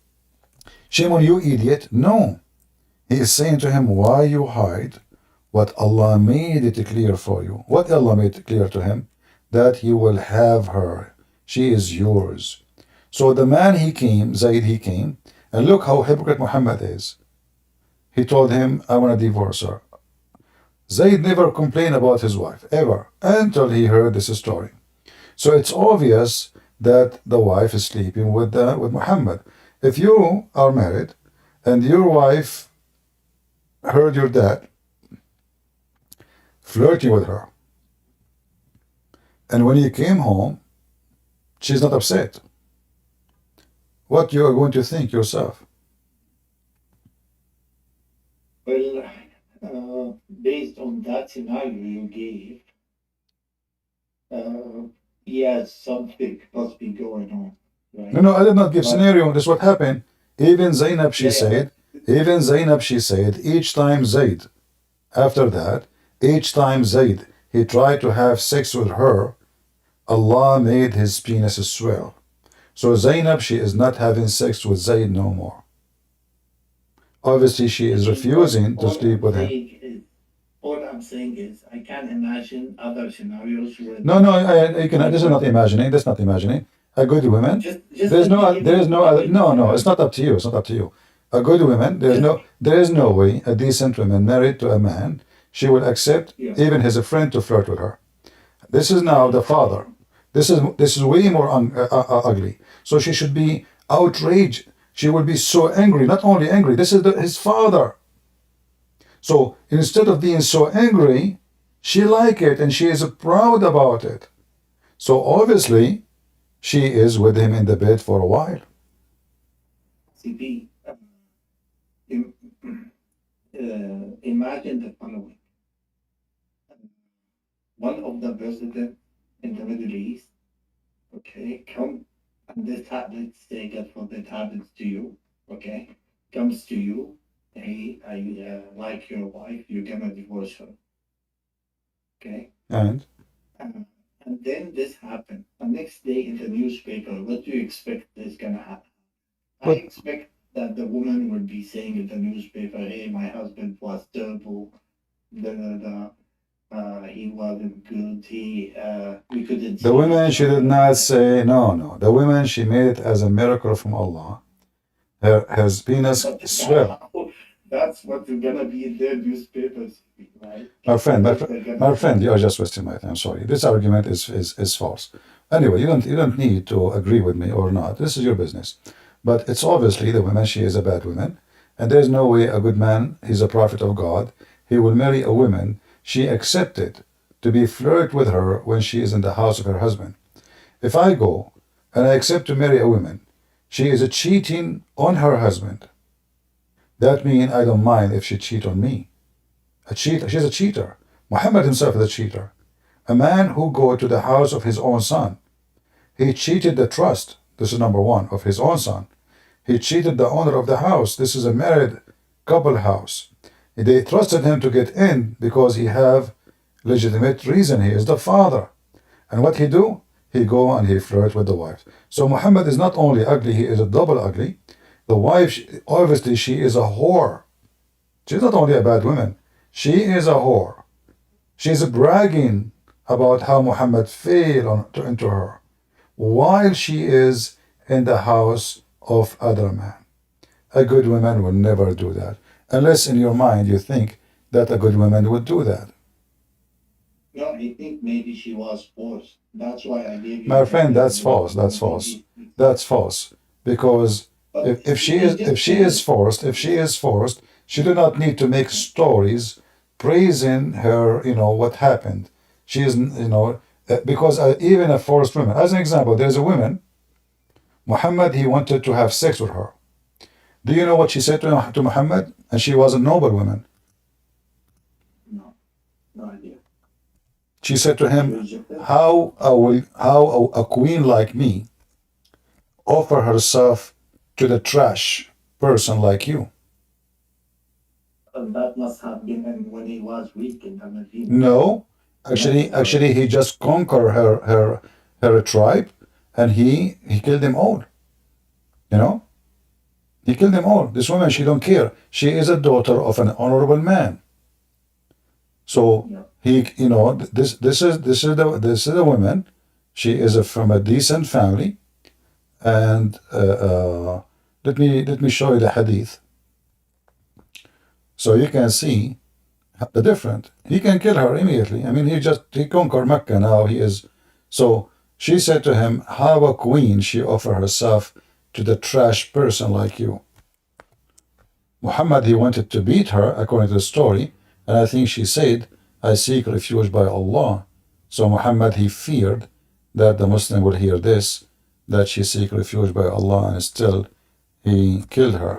Shame on you, idiot. No. He is saying to him, why you hide what Allah made it clear for you? What Allah made it clear to him? That you will have her. She is yours. So the man he came, Zayd he came, and look how hypocrite Muhammad is. He told him, I want to divorce her. Zayd never complained about his wife, ever, until he heard this story. So it's obvious that the wife is sleeping with Muhammad. If you are married and your wife heard your dad flirting with her, and when he came home, she's not upset, what you are going to think yourself? Well, based on that scenario you gave, yes, something must be going on, right? No, I did not give scenario. This is what happened. Even Zainab, she said, each time Zayd, after that, each time Zayd, he tried to have sex with her, Allah made his penis swell. So Zainab, she is not having sex with Zayd no more. Obviously, she is refusing to sleep with him. All I'm saying is, I can't imagine other scenarios where. No, you can. This is not imagining. That's not imagining. A good woman. There is no other. No. It's not up to you. It's not up to you. A good woman. There is no way a decent woman married to a man, she will accept even his friend to flirt with her. This is now the father. This is way more ugly. So she should be outraged. she will be so angry. Not only angry, this is his father. So instead of being so angry, she like it and she is proud about it. So obviously, she is with him in the bed for a while. CP, imagine the following. One of the presidents in the Middle East, okay, come, and this happens, say, God forbid, happens to you, okay, comes to you, hey, I like your wife, you're gonna divorce her, okay? And And then this happened. The next day in the newspaper, what do you expect is gonna happen? I But- expect that the woman would be saying in the newspaper, hey, my husband was terrible, he wasn't good, we couldn't the see women, each she did other." not say, no. The women, she made it as a miracle from Allah. Her penis But swell. that's what's gonna be in their newspapers, right? My friend, They're gonna my friend, you are just wasting my time. Sorry. This argument is false. Anyway, you don't need to agree with me or not. This is your business. But it's obviously the woman, she is a bad woman. And there's no way a good man, he's a prophet of God, he will marry a woman she accepted to be flirt with her when she is in the house of her husband. If I go and I accept to marry a woman, she is cheating on her husband. That means I don't mind if she cheat on me. She's a cheater. Muhammad himself is a cheater. A man who go to the house of his own son. He cheated the trust. This is number one, of his own son. He cheated the owner of the house. This is a married couple house. They trusted him to get in because he have legitimate reason. He is the father. And what he do? He go and he flirt with the wife. So Muhammad is not only ugly, he is a double ugly. The wife, obviously, she is a whore. She's not only a bad woman. She is a whore. She's bragging about how Muhammad fell into her while she is in the house of other man. A good woman will never do that. Unless in your mind you think that a good woman would do that. No, I think maybe she was forced. That's why I gave you. My friend, that's false. That's false. That's false. Because But if she is forced, she do not need to make stories praising her, what happened. She is, because even a forced woman, as an example, there's a woman, Muhammad, he wanted to have sex with her. Do you know what she said to Muhammad? And she was a noble woman. No idea. She said to him, how a queen like me offer herself to the trash person like you? That must have been when he was weak in the Medina. No, actually, he just conquered her tribe, and he killed them all. He killed them all. This woman, she don't care. She is a daughter of an honorable man. So he, this is the woman. She is from a decent family, and let me show you the hadith, so you can see the difference. He can kill her immediately. I mean, he conquered Mecca. Now he is. So she said to him, "How a queen she offer herself to the trash person like you." Muhammad, he wanted to beat her according to the story, and I think she said, "I seek refuge by Allah." So Muhammad, he feared that the Muslim will hear this, that she seek refuge by Allah, and still he killed her.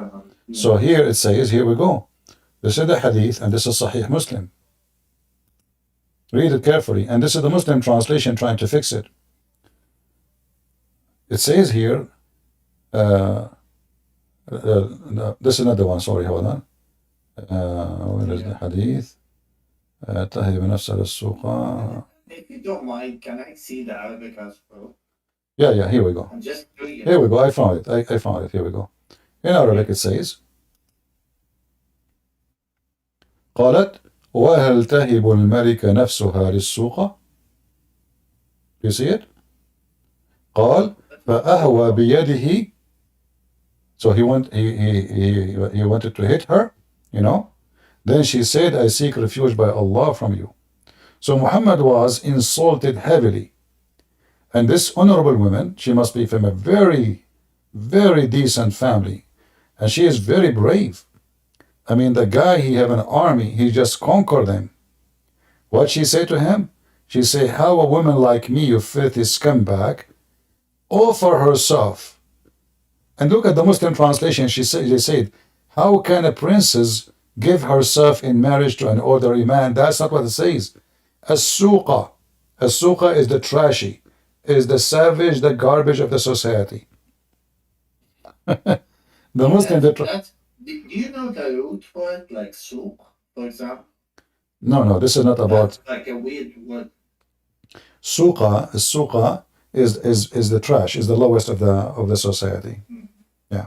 So here it says, here we go. This is the hadith, and this is Sahih Muslim. Read it carefully, and this is the Muslim translation trying to fix it. It says here, this is not the one, sorry, hold on. Where is the hadith? تهب نفسها للسوق. If you don't mind, can I see the Arabic as well? Yeah, here we go. I'm just curious. Here we go, I found it. I found it, here we go. In Arabic it says, قالت وهل تهب الملكة نفسها للسوق? You see it? قال فأهوى بيده. So he wanted to hit her, Then she said, "I seek refuge by Allah from you." So Muhammad was insulted heavily. And this honorable woman, she must be from a very, very decent family. And she is very brave. I mean, the guy, he have an army, he just conquered them. What she say to him? She say, how a woman like me, you filthy scumbag, offer herself. And look at the Muslim translation. They said, how can a princess give herself in marriage to an ordinary man? That's not what it says. As-suqa. As-suqa is the trashy, is the savage, the garbage of the society. The Muslim, do you know the root for it, like souk, for example? no, this is not about. That's like a weird word. Suqa is the trash, is the lowest of the society. Yeah.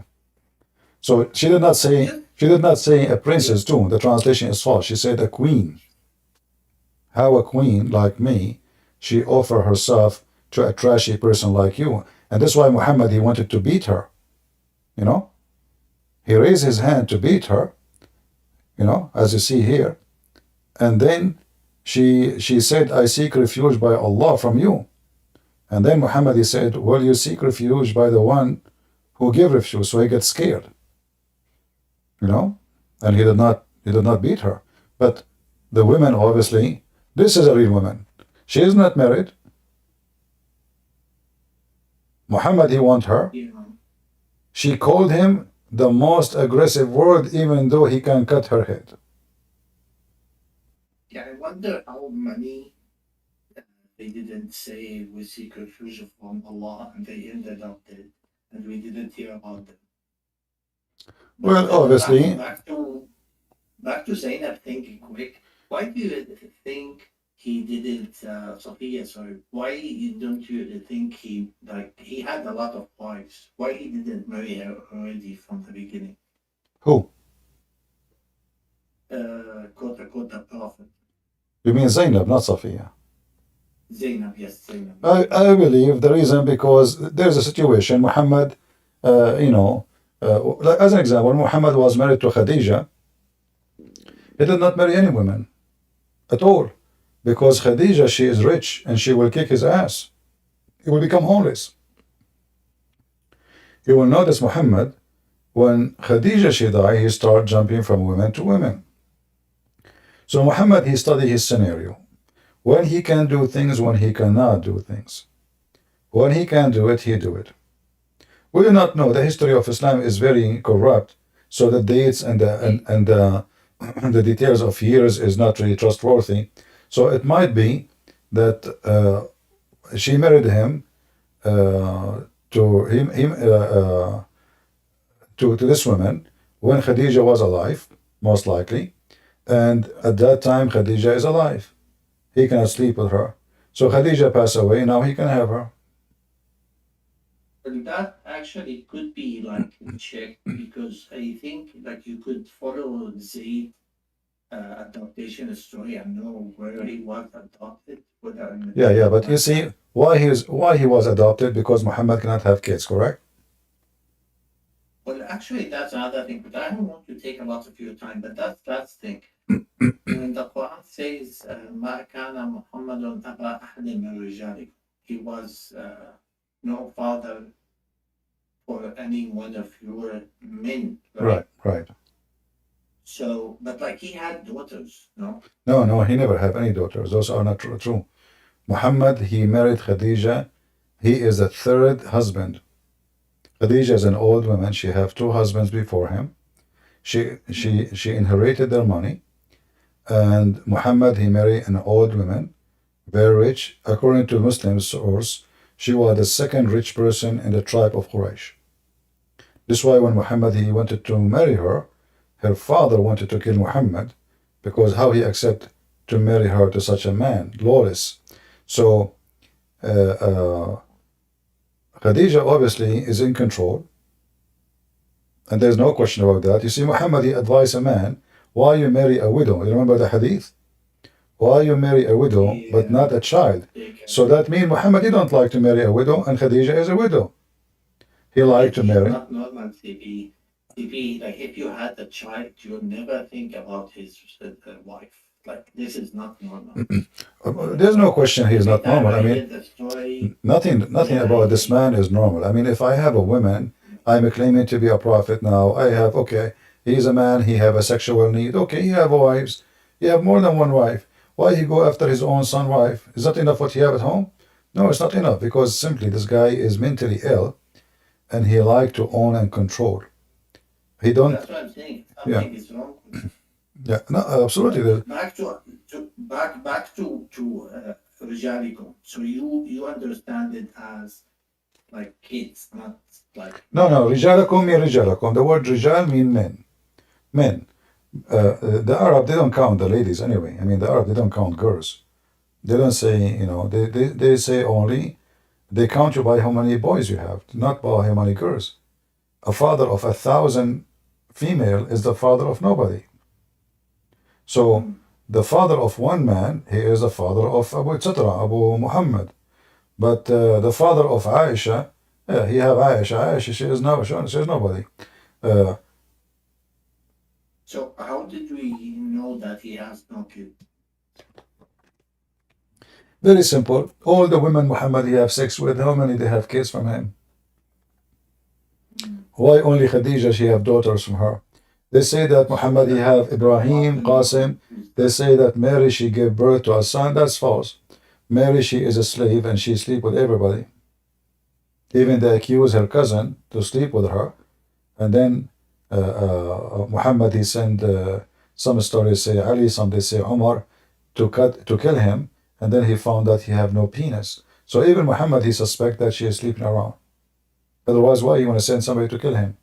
So she did not say a princess too. The translation is false. She said a queen. How a queen like me, she offer herself to a trashy person like you. And that's why Muhammad, he wanted to beat her. You know? He raised his hand to beat her, you know, as you see here. And then she said, I seek refuge by Allah from you. And then Muhammad, he said, well, you seek refuge by the one who gave refuge. So he gets scared, you know, and he did not beat her. But the women, obviously, this is a real woman. She is not married. Muhammad, he want her. She called him the most aggressive word, even though he can cut her head. Yeah, I wonder how many they didn't say we seek refuge from Allah and they ended up dead and we didn't hear about them. But Well, obviously, back to Zainab thinking quick. Why do you think he didn't, SOFYA, sorry, why don't you think he had a lot of wives? Why he didn't marry her already from the beginning? who? Quote unquote, the prophet. You mean Zainab, not Safiya? Zainab, yes, Zainab. I believe the reason because there's a situation. Muhammad, like as an example, Muhammad was married to Khadija. He did not marry any women at all because Khadija, she is rich and she will kick his ass. He will become homeless. You will notice Muhammad, when Khadija she died, he started jumping from women to women. So Muhammad, he studied his scenario. When he can do things, when he cannot do things. When he can do it, he do it. We do not know. The history of Islam is very corrupt, so the dates and the details of years is not really trustworthy. So it might be that she married him to this woman when Khadija was alive, most likely, and at that time Khadija is alive. He cannot sleep with her. So Khadija passed away, now he can have her. But that actually could be like checked because I think like you could follow Zayd adoption story and know where he was adopted. Yeah, but you see why he was adopted, because Muhammad cannot have kids, correct? Well, actually, that's another thing. But I don't want to take a lot of your time. But that's thing. When the Quran says, "Ma kana Muhammadun aba ahadin min rijalikum," he was no father for any one of your men. Right. So, but like he had daughters, no? No, he never had any daughters. Those are not true. Muhammad, he married Khadija. He is the third husband. Khadija is an old woman. She have two husbands before him. She inherited their money. And Muhammad, he married an old woman, very rich. According to Muslim source, she was the second rich person in the tribe of Quraysh. This is why when Muhammad, he wanted to marry her, her father wanted to kill Muhammad, because how he accept to marry her to such a man, lawless. So Khadija obviously is in control, and there's no question about that. You see, Muhammad, he advised a man, why you marry a widow? You remember the hadith? Why you marry a widow but not a child? So that means Muhammad, he don't like to marry a widow, and Khadija is a widow. He liked to marry. Not normal, CP. CP, like if you had a child, you'll never think about his wife. Like this is not normal. There's no question he is not normal. I mean, nothing about this man is normal. I mean, if I have a woman I'm claiming to be a prophet now. I have, okay, he's a man, he have a sexual need. Okay, he have wives. He have more than one wife. Why he go after his own son wife? Is that enough what he have at home? No, it's not enough, because simply this guy is mentally ill and he like to own and control. He don't. That's what I'm saying. Yeah. Something is wrong. Yeah, no, absolutely. Back to Rijalikum. So you understand it as like kids, not like No, Rijalakum mean Rijalakum. The word Rijal mean men. Men. The Arab, they don't count the ladies anyway. I mean, the Arab, they don't count girls. They don't say, they say only, they count you by how many boys you have, not by how many girls. A father of 1,000 female is the father of nobody. So the father of one man, he is the father of Abu Muhammad. But the father of Aisha, he have Aisha, she is nobody. So how did we know that he has no kid? Very simple. All the women Muhammad he have sex with, how many they have kids from him? Why only Khadija she have daughters from her? They say that Muhammad he have Ibrahim, Qasim. They say that Mary she gave birth to a son. That's false. Mary she is a slave and she sleep with everybody. Even they accuse her cousin to sleep with her. And then Muhammad he sent some stories say Ali, some they say Umar to kill him. And then he found that he have no penis. So even Muhammad he suspect that she is sleeping around. Otherwise, why you want to send somebody to kill him?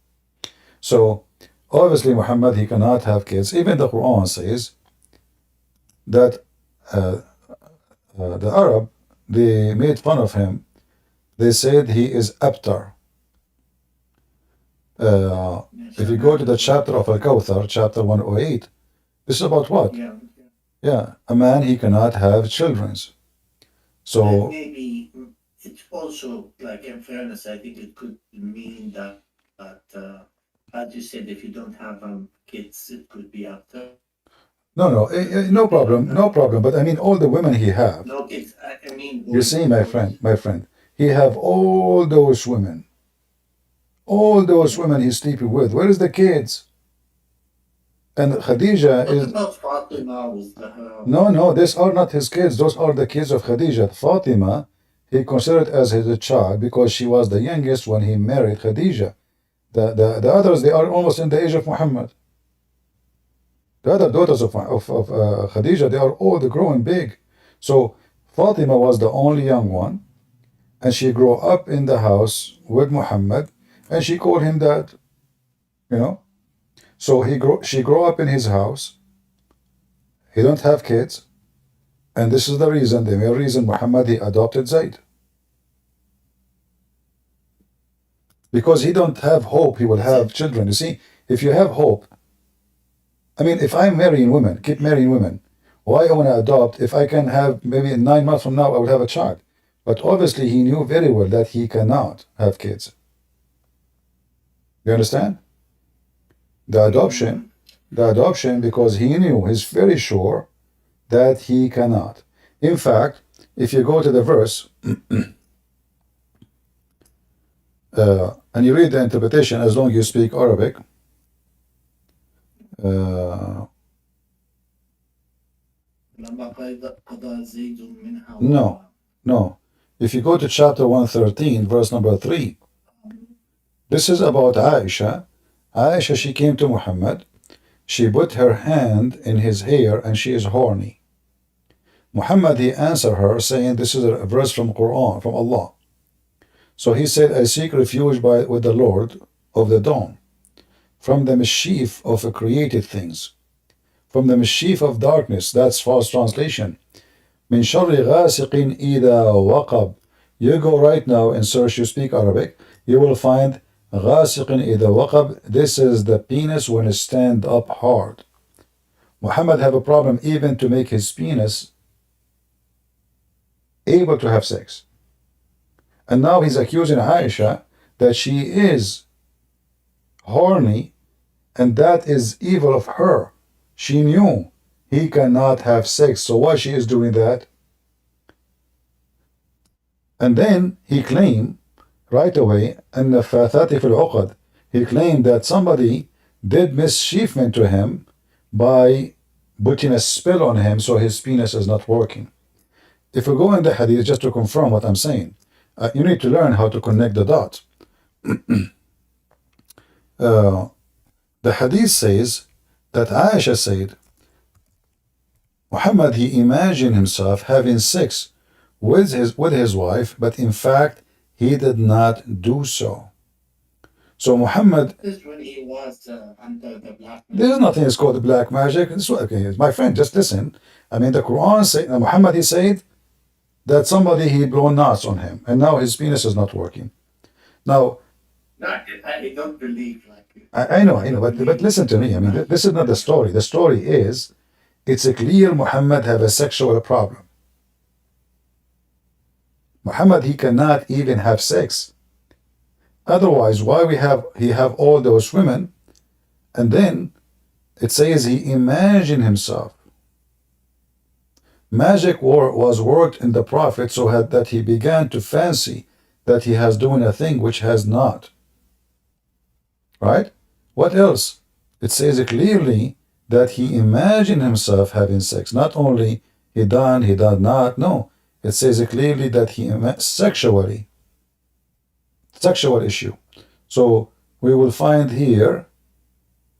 So obviously Muhammad he cannot have kids. Even the Quran says that the Arab, they made fun of him. They said he is abtar. If you go to the chapter of Al-Kawthar, chapter 108, this is about what? Yeah, a man he cannot have children. So maybe it's also like, in fairness, I think it could mean that as you said, if you don't have kids, it could be after. no problem. But I mean, all the women he have. No kids. I mean. You see, my friend, he have all those women. All those women he's sleeping with. Where is the kids? And Khadija is. About Fatima was the. No, these are not his kids. Those are the kids of Khadija. Fatima, he considered as his child because she was the youngest when he married Khadija. The others, they are almost in the age of Muhammad. The other daughters of Khadija, they are all growing big. So Fatima was the only young one, and she grew up in the house with Muhammad, and she called him dad. So she grew up in his house. He don't have kids, and this is the main reason Muhammad he adopted Zayd. Because he don't have hope he will have children. You see, if you have hope, I mean, if I'm marrying women, keep marrying women, why I want to adopt if I can have maybe 9 months from now I will have a child? But obviously he knew very well that he cannot have kids. You understand? The adoption because he knew, he's very sure that he cannot. In fact, if you go to the verse and you read the interpretation, as long as you speak Arabic, no. If you go to chapter 113, verse number 3, this is about Aisha. Aisha, she came to Muhammad. She put her hand in his hair and she is horny. Muhammad, he answered her saying, this is a verse from Quran, from Allah. So he said, I seek refuge with the Lord of the dawn, from the mischief of created things, from the mischief of darkness. That's false translation. Min sharri ghasiqin idha waqab. You go right now and search, you speak Arabic, you will find ghasiqin idha waqab. This is the penis when it stand up hard. Muhammad have a problem even to make his penis able to have sex. And now he's accusing Aisha that she is horny, and that is evil of her. She knew he cannot have sex, so why she is doing that? And then he claimed right away in the Fathati fil Uqad. He claimed that somebody did mischievement to him by putting a spell on him so his penis is not working. If we go in the hadith, just to confirm what I'm saying, you need to learn how to connect the dots. The hadith says that Aisha said, Muhammad, he imagined himself having sex with his wife, but in fact, he did not do so. So Muhammad, This is when he was under the black man. there's nothing that's called black magic. Okay, my friend, just listen. I mean, the Quran said, Muhammad, he said that somebody he blown knots on him, and now his penis is not working. Now, No, I don't believe like it. I know, but listen to me. I mean, this is not the story. The story is, it's a clear Muhammad have a sexual problem. Muhammad, he cannot even have sex. Otherwise, why he have all those women, and then it says he imagined himself. Magic was worked in the Prophet so that he began to fancy that he has doing a thing which has not. Right? What else? It says clearly that he imagined himself having sex. Not only he did not. No. It says clearly that he sexual issue. So we will find here,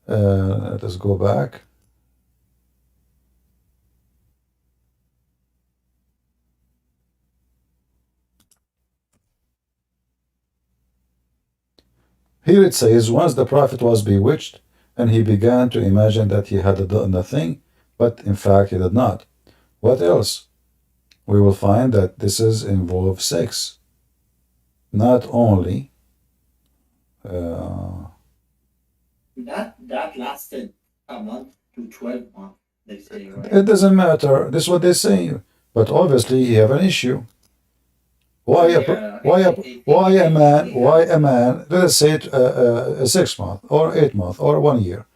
let us go back. Here it says, once the Prophet was bewitched, and he began to imagine that he had done a thing, but in fact he did not. What else? We will find that this is involved sex. Not only That lasted a month to 12 months, they say, right? it doesn't matter. This is what they say. But obviously he have an issue. Why a man, let us say a 6 month or 8 month or 1 year.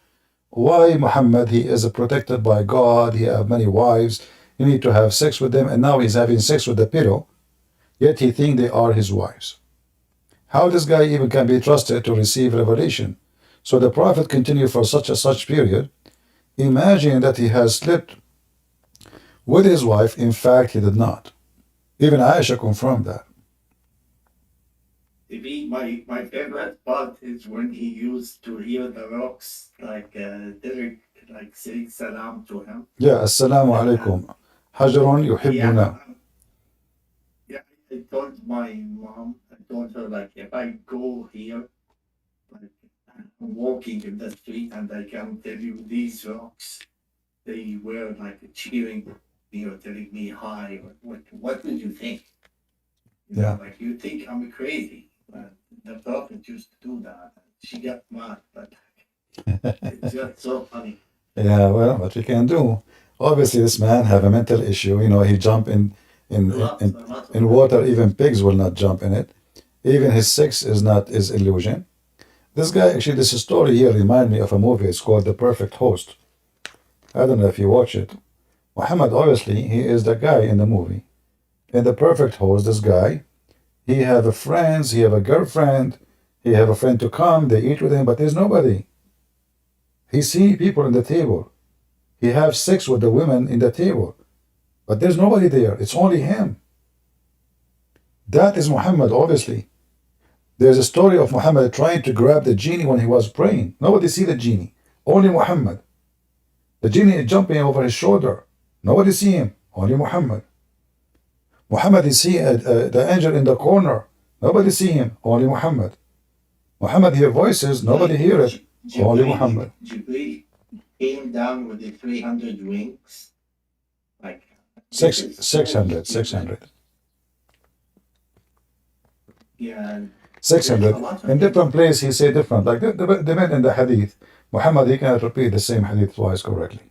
Why Muhammad, he is protected by God, he have many wives, you need to have sex with them, and now he's having sex with the pillow, yet he think they are his wives. How this guy even can be trusted to receive revelation? So the Prophet continued for such period, imagining that he has slept with his wife. In fact, he did not. Even Aisha confirmed that. Maybe my favorite part is when he used to hear the rocks, like Tariq, like saying salam to him. Yeah, assalamu alaikum. Hajarun yuhibbuna. Yeah, I told my mom, I told her, like, if I go here, like, I'm walking in the street and I can tell you these rocks, they were like cheering me or telling me hi. Or what would you think? You know, like, you think I'm crazy. But the Prophet used to do that. She got mad, but it's just so funny. Yeah, well, what we can do. Obviously, this man have a mental issue. You know, he jump in water. Even pigs will not jump in it. Even his sex is illusion. This guy, actually, this story here remind me of a movie. It's called The Perfect Host. I don't know if you watch it. Muhammad, obviously, he is the guy in the movie. In The Perfect Host, this guy, he have a friends, he have a girlfriend, he have a friend to come, they eat with him, but there's nobody. He see people in the table. He have sex with the women in the table, but there's nobody there. It's only him. That is Muhammad, obviously. There's a story of Muhammad trying to grab the genie when he was praying. Nobody see the genie, only Muhammad. The genie is jumping over his shoulder. Nobody see him, only Muhammad. Muhammad is see the angel in the corner. Nobody see him, only Muhammad. Muhammad hear voices, nobody hear it, only Muhammad. Jibreel came down with the 300 wings. Like 600. Yeah. 600. In different place he say different. Like the men in the hadith. Muhammad, he cannot repeat the same hadith twice correctly.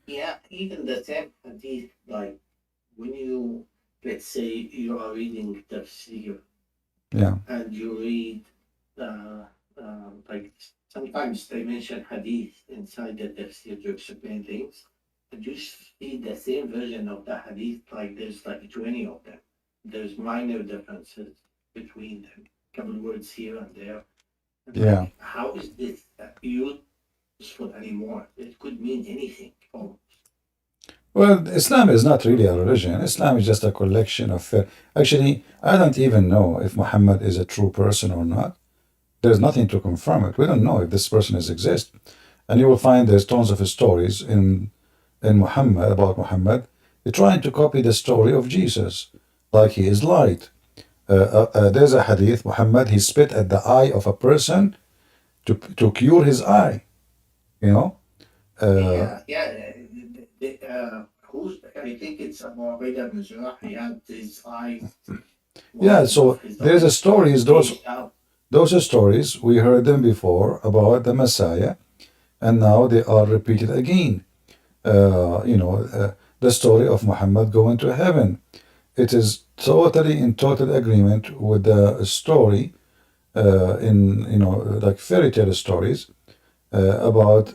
Yeah, even the same hadith, like when you, let's say you are reading tafsir, Yeah. and you read, like sometimes they mention hadith inside the tafsir to explain things, and you see the same version of the hadith, like there's like 20 of them. there's minor differences between them, couple words here and there. And Yeah. like, how is this useful anymore? It could mean anything. Oh, Well, Islam is not really a religion. Islam is just a collection of. Actually, I don't even know if Muhammad is a true person or not. There's nothing to confirm it. We don't know if this person is exist. And you will find there's tons of stories in Muhammad about Muhammad. They're trying to copy the story of Jesus, like he is light. There's a hadith. Muhammad he spit at the eye of a person to cure his eye. You know. yeah. Who's? I think it's about Abdul. He had his eyes. Yeah. So His there's a eyes stories. changed out. Those stories we heard them before about the Messiah, and now they are repeated again. The story of Muhammad going to heaven. It is totally in total agreement with the story in like fairy tale stories about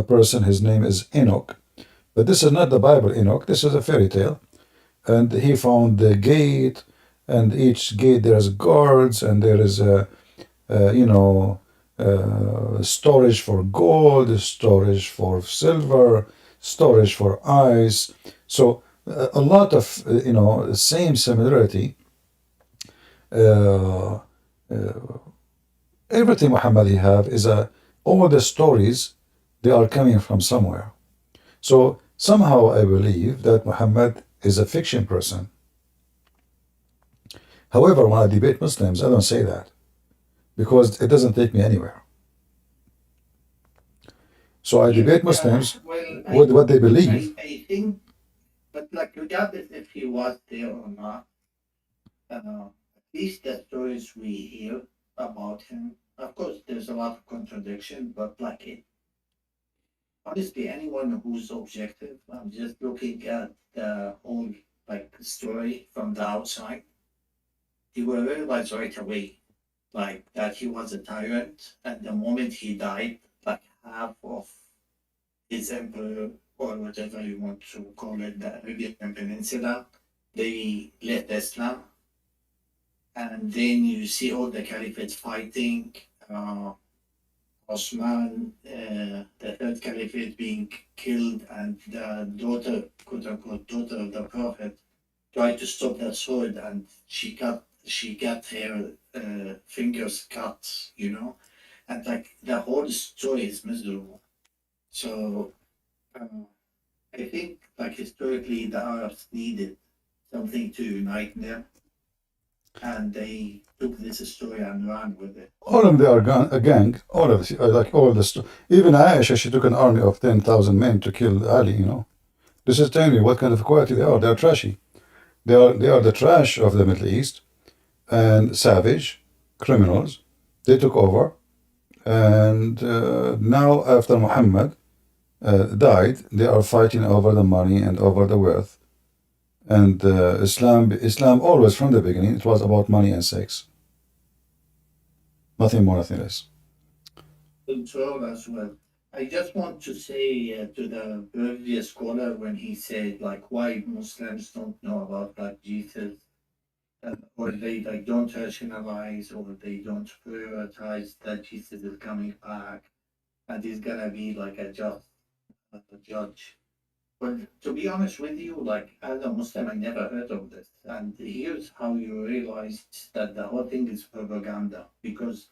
a person. His name is Enoch, but this is not the Bible. Enoch. This is a fairy tale, and he found the gate, and each gate there is guards, and there is storage for gold, storage for silver, storage for ice. So a lot of same similarity. Uh, Everything Muhammad he have is all the stories they are coming from somewhere. So somehow I believe that Muhammad is a fiction person. However, when I debate Muslims, I don't say that because it doesn't take me anywhere. So I debate Muslims with what they believe. I think, but like regardless if he was there or not, at least the stories we hear about him. Of course, there's a lot of contradiction, but like it, honestly, anyone who's objective, I'm just looking at the whole like story from the outside. You will realize right away, like that he was a tyrant, and the moment he died, like half of his emperor or whatever you want to call it, the Arabian Peninsula, they left Islam, and then you see all the caliphate fighting. Osman, the third caliphate being killed, and the daughter, quote unquote, daughter of the prophet, tried to stop that sword, and she got her fingers cut, and like the whole story is miserable. So I think like historically the Arabs needed something to unite them, and they took this story and ran with it. All of them, they are a gang. All of like all the even Aisha, she took an army of 10,000 men to kill Ali. This is telling you what kind of quality they are. They are trashy. They are the trash of the Middle East and savage criminals. They took over, and now after Muhammad died, they are fighting over the money and over the wealth. And Islam always from the beginning, it was about money and sex. Nothing more, nothing less. Control as well. I just want to say to the previous caller when he said like why Muslims don't know about like Jesus, or they like don't rationalize, or they don't prioritize that Jesus is coming back and he's gonna be like a judge. But to be honest with you, like as a Muslim, I never heard of this. And here's how you realize that the whole thing is propaganda, because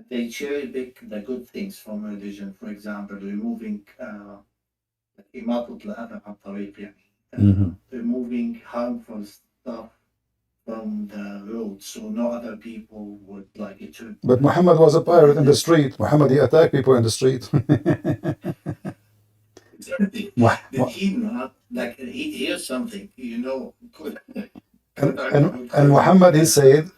they cherry pick the good things from religion. For example, removing إماطة الأذى عن الطريق, removing harmful stuff from the road, so no other people would like it to. But Muhammad was a pirate in the street. Muhammad, he attacked people in the street. Did he not? Like, here's something, and Muhammad, he said,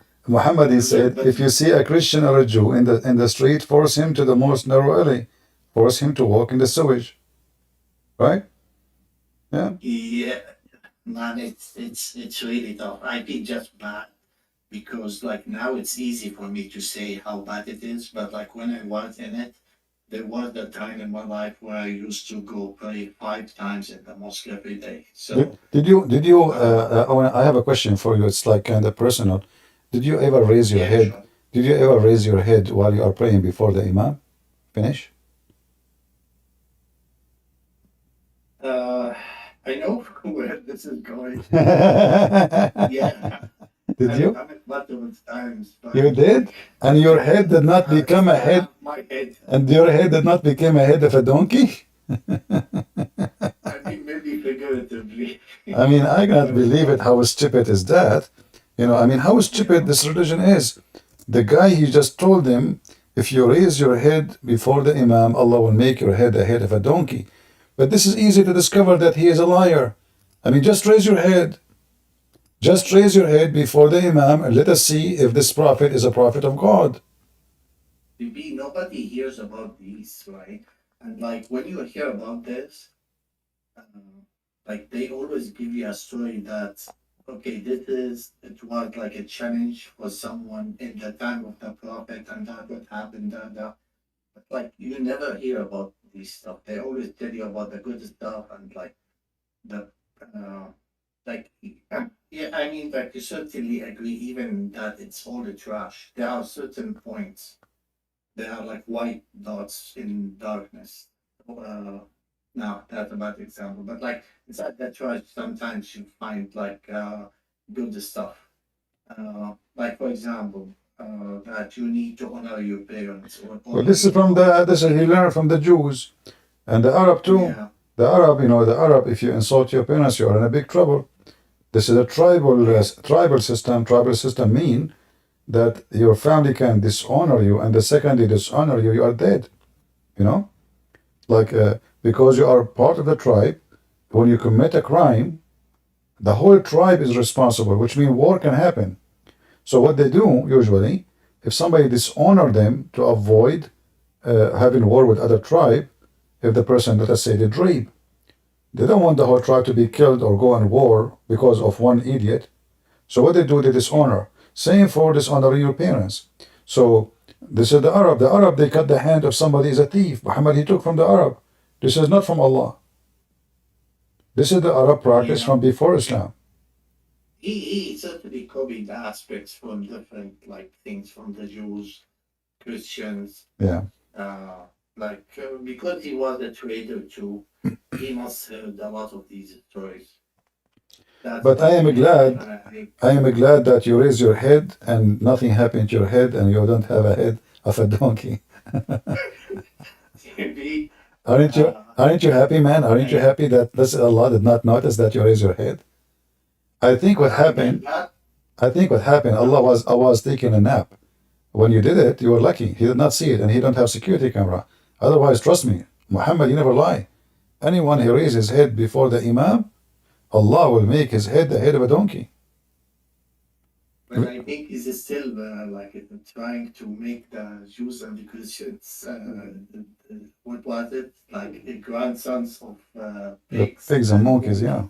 if you see a Christian or a Jew in the street, force him to the most narrow alley, force him to walk in the sewage, right? Yeah. Yeah, man, it's really tough. I feel just bad because like now it's easy for me to say how bad it is, but like when I was in it, there was a time in my life where I used to go pray 5 times in the mosque every day. So I have a question for you. It's like kind of personal. Did you ever raise your yeah, head? sure. Did you ever raise your head while you are praying before the imam finish? I know where this is going. Did Yeah, you? I've done it multiple times, but You did? And your head did not become a head, my head. and your head did not become a head of a donkey? I mean, maybe figuratively. I mean, I cannot believe it. How stupid is that? You know, I mean, how stupid this religion is. The guy, he just told him, if you raise your head before the imam, Allah will make your head a head of a donkey. But this is easy to discover that he is a liar. I mean, just raise your head. Just raise your head before the imam and let us see if this prophet is a prophet of God. Maybe nobody hears about these, right? And like when you hear about this, like they always give you a story that okay, it was like a challenge for someone in the time of the prophet, and that would happen. But like you never hear about these stuff. They always tell you about the good stuff and like the like yeah. I mean, like you certainly agree, even that it's all the trash. There are certain points. They are like white dots in darkness. Now that's a bad example, but like inside that trash, sometimes you find like good stuff. Like for example, that you need to honor your parents or Well, this is he learned from the Jews and the Arab too. Yeah. The Arab, the Arab, if you insult your parents, you are in a big trouble. This is a tribal system. Tribal system mean that your family can dishonor you, and the second they dishonor you, you are dead. Like because you are part of the tribe, when you commit a crime, the whole tribe is responsible, which means war can happen. So what they do usually, if somebody dishonor them to avoid having war with other tribe, if the person, let us say, did rape, they don't want the whole tribe to be killed or go in war because of one idiot. So what they do, they dishonor. Same for dishonoring your parents. So this is the Arab. The Arab, they cut the hand of somebody is a thief. Muhammad, he took from the Arab. This is not from Allah. This is the Arab practice from before Islam. He certainly copied aspects from different like things from the Jews, Christians. Yeah. Because he was a trader too, he must have a lot of these stories. But I am glad that you raise your head and nothing happened to your head and you don't have a head of a donkey. Aren't you happy, man? Aren't you happy that Allah did not notice that you raise your head? I think what happened, Allah was taking a nap. When you did it, you were lucky. He did not see it, and he don't have security camera. Otherwise, trust me, Muhammad, you never lie. Anyone who raises his head before the Imam, Allah will make his head the head of a donkey. But I think he's still trying to make the Jews and the Christians, what was it, like the grandsons of pigs. The pigs and monkeys, yeah.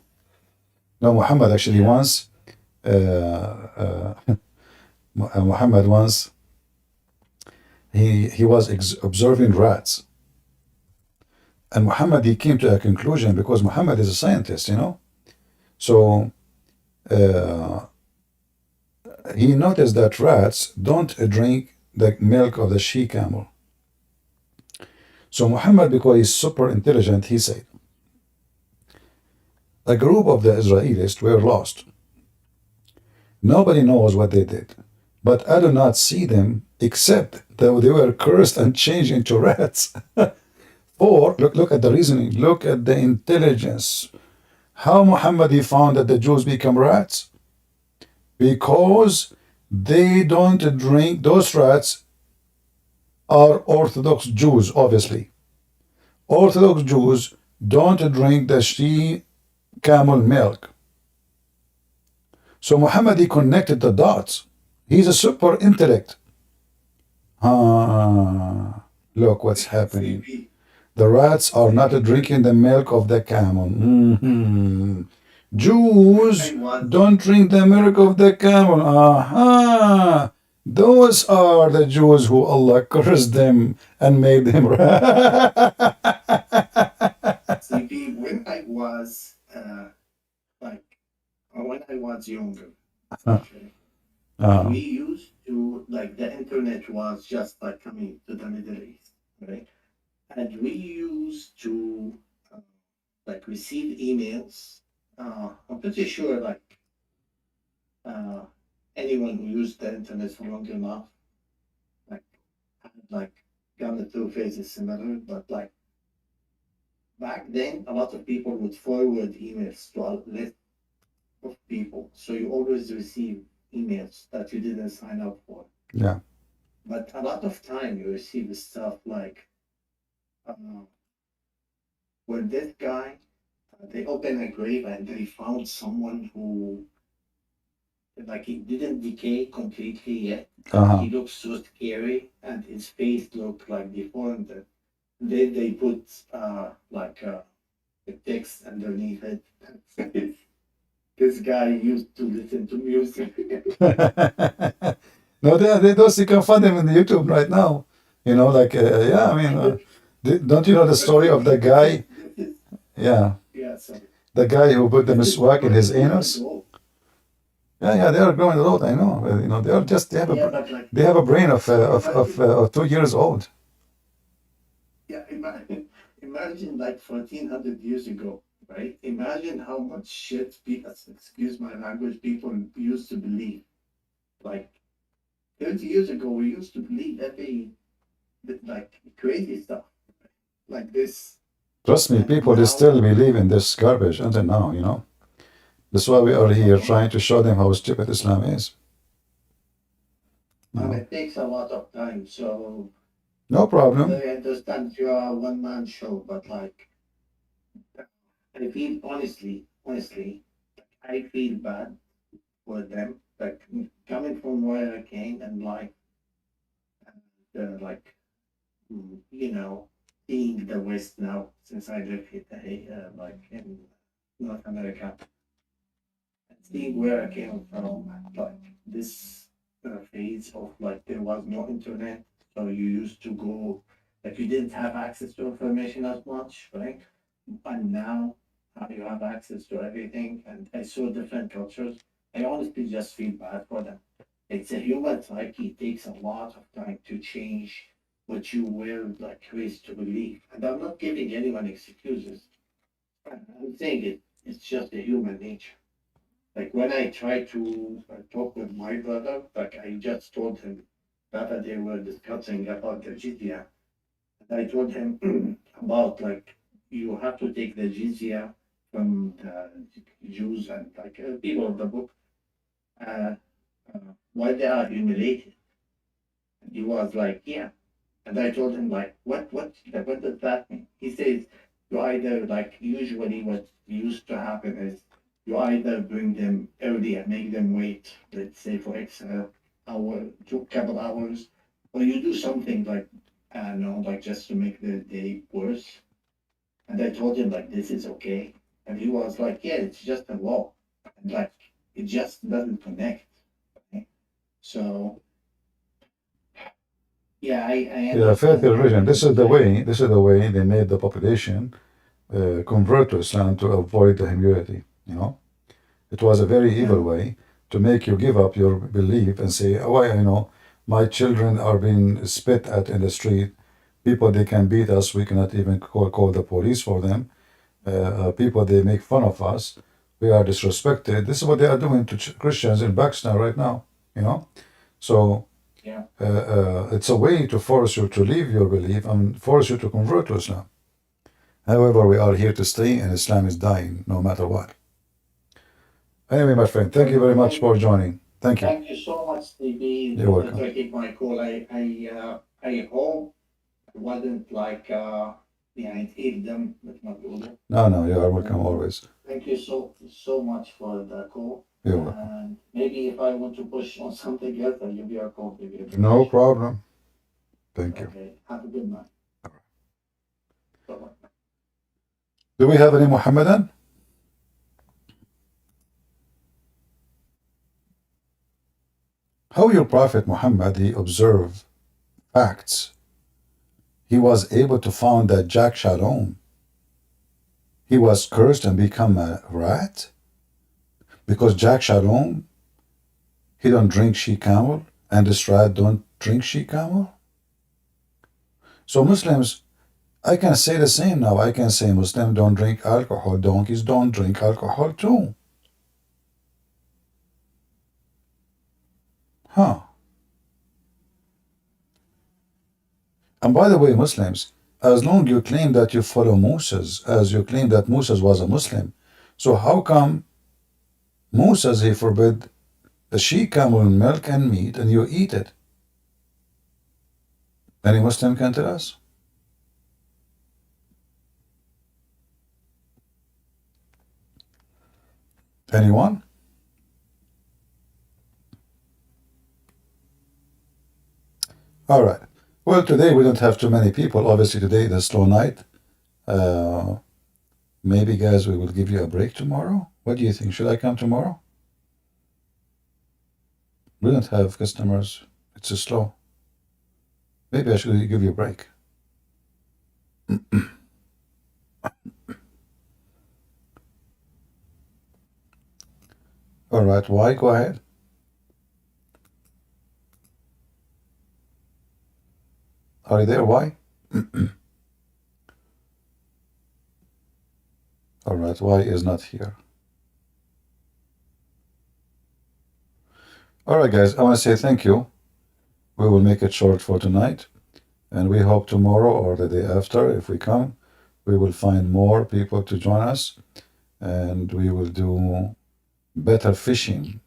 No, Muhammad actually once, Muhammad once, he was observing rats. And Muhammad, he came to a conclusion because Muhammad is a scientist, So he noticed that rats don't drink the milk of the she-camel. So Muhammad, because he's super intelligent, he said, a group of the Israelis were lost. Nobody knows what they did, but I do not see them except that they were cursed and changed into rats. Or, look at the reasoning, look at the intelligence. How Muhammad he found that the Jews become rats? Because they don't drink, those rats are Orthodox Jews, obviously. Orthodox Jews don't drink the she-camel milk. So Muhammad, he connected the dots. He's a super intellect. Look what's happening. The rats are not drinking the milk of the camel. Jews don't drink the milk of the camel. Those are the Jews who Allah cursed them and made them. CP, like when I was younger, okay, we used to like the internet was just like coming to the Middle East, right? And we used to uh, like receive emails. I'm pretty sure like uh, anyone who used the internet for long enough, like had like gone through phases similar, but like back then, a lot of people would forward emails to a list of people, so you always receive emails that you didn't sign up for. Yeah. But a lot of time you receive stuff like, uh, with this guy, they opened a grave and they found someone who like he didn't decay completely yet. He looks so scary, and his face looked like deformed. Then they put like a text underneath it. This guy used to listen to music. No, those you can find them in the YouTube right now. You know, like yeah, I mean, don't you know the story of the guy? Yeah, Yeah, sorry. the guy who put the miswak in his anus. Yeah, they are growing old. I know. You know, they are just they have a brain of 2 years old. Yeah, imagine like 1400 years ago, right? Imagine how much shit people, excuse my language, people used to believe. Like 30 years ago, we used to believe like crazy stuff like this. Trust me, people they still believe in this garbage until now. You know, that's why we are here trying to show them how stupid Islam is. And it takes a lot of time, so no problem. I understand you are a one-man show, but like I feel honestly, I feel bad for them. Like coming from where I came and like you know, seeing the West now since I live here, like in North America, and seeing where I came from, like this phase of like there was no internet, so you used to go like you didn't have access to information as much, right? And now you have access to everything, and I saw different cultures. I honestly just feel bad for them. It's a human psyche. It takes a lot of time to change what you were like raised to believe. And I'm not giving anyone excuses. I'm saying it's just a human nature. Like when I try to talk with my brother, like I just told him that they were discussing about the jizya. And I told him about like you have to take the jizya from the Jews and like people of the book uh, while they are humiliated. And he was like, yeah. And I told him like, what does that mean? He says, you either like usually what used to happen is you either bring them early and make them wait, let's say for X hour, two couple hours, or you do something like I don't know, like just to make the day worse. And I told him like this is okay, and he was like, yeah, it's just a law, and like it just doesn't connect. Okay? So yeah, Yeah, faith religion. This is the way. This is the way they made the population convert to Islam to avoid the humility. You know, it was a very evil way to make you give up your belief and say, "Oh, you know, my children are being spit at in the street. People they can beat us. We cannot even call the police for them. People they make fun of us. We are disrespected. This is what they are doing to Christians in Pakistan right now. You know, so." Yeah. It's a way to force you to leave your belief and force you to convert to Islam. However, we are here to stay, and Islam is dying no matter what. Anyway, my friend, thank you very much for joining. Thank you. Thank you so much, Stevie. You're welcome. For taking my call. I hope it wasn't like yeah, I hate them with my brother. No, you are welcome always. Thank you so much for the call. You're welcome. And maybe if I want to push on something else, I'll give you a call. No problem. Thank you. Okay. Have a good night. Bye-bye. Do we have any Muhammadan? How your Prophet Muhammad, he observed facts. He was able to find that Jack Shalom, he was cursed and become a rat? Because Jack Shalom, he don't drink she camel, and this rat don't drink she camel? So Muslims, I can say the same now. I can say Muslims don't drink alcohol. Donkeys don't drink alcohol too. Huh. And by the way, Muslims, as long you claim that you follow Moses, as you claim that Moses was a Muslim, so how come Moses, he forbid the she camel milk and meat and you eat it? Any Muslim can tell us? Anyone? All right. Well, today we don't have too many people. Obviously, today is a slow night. Maybe, guys, we will give you a break tomorrow. What do you think? Should I come tomorrow? We don't have customers. It's slow. Maybe I should give you a break. All right. Why? Go ahead. Are you there? Why? All right. Why is not here? All right, guys. I want to say thank you. We will make it short for tonight. And we hope tomorrow or the day after, if we come, we will find more people to join us. And we will do better fishing.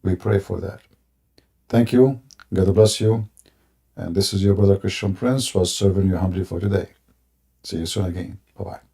We pray for that. Thank you. God bless you. And this is your brother Christian Prince, was serving you humbly for today. See you soon again. Bye-bye.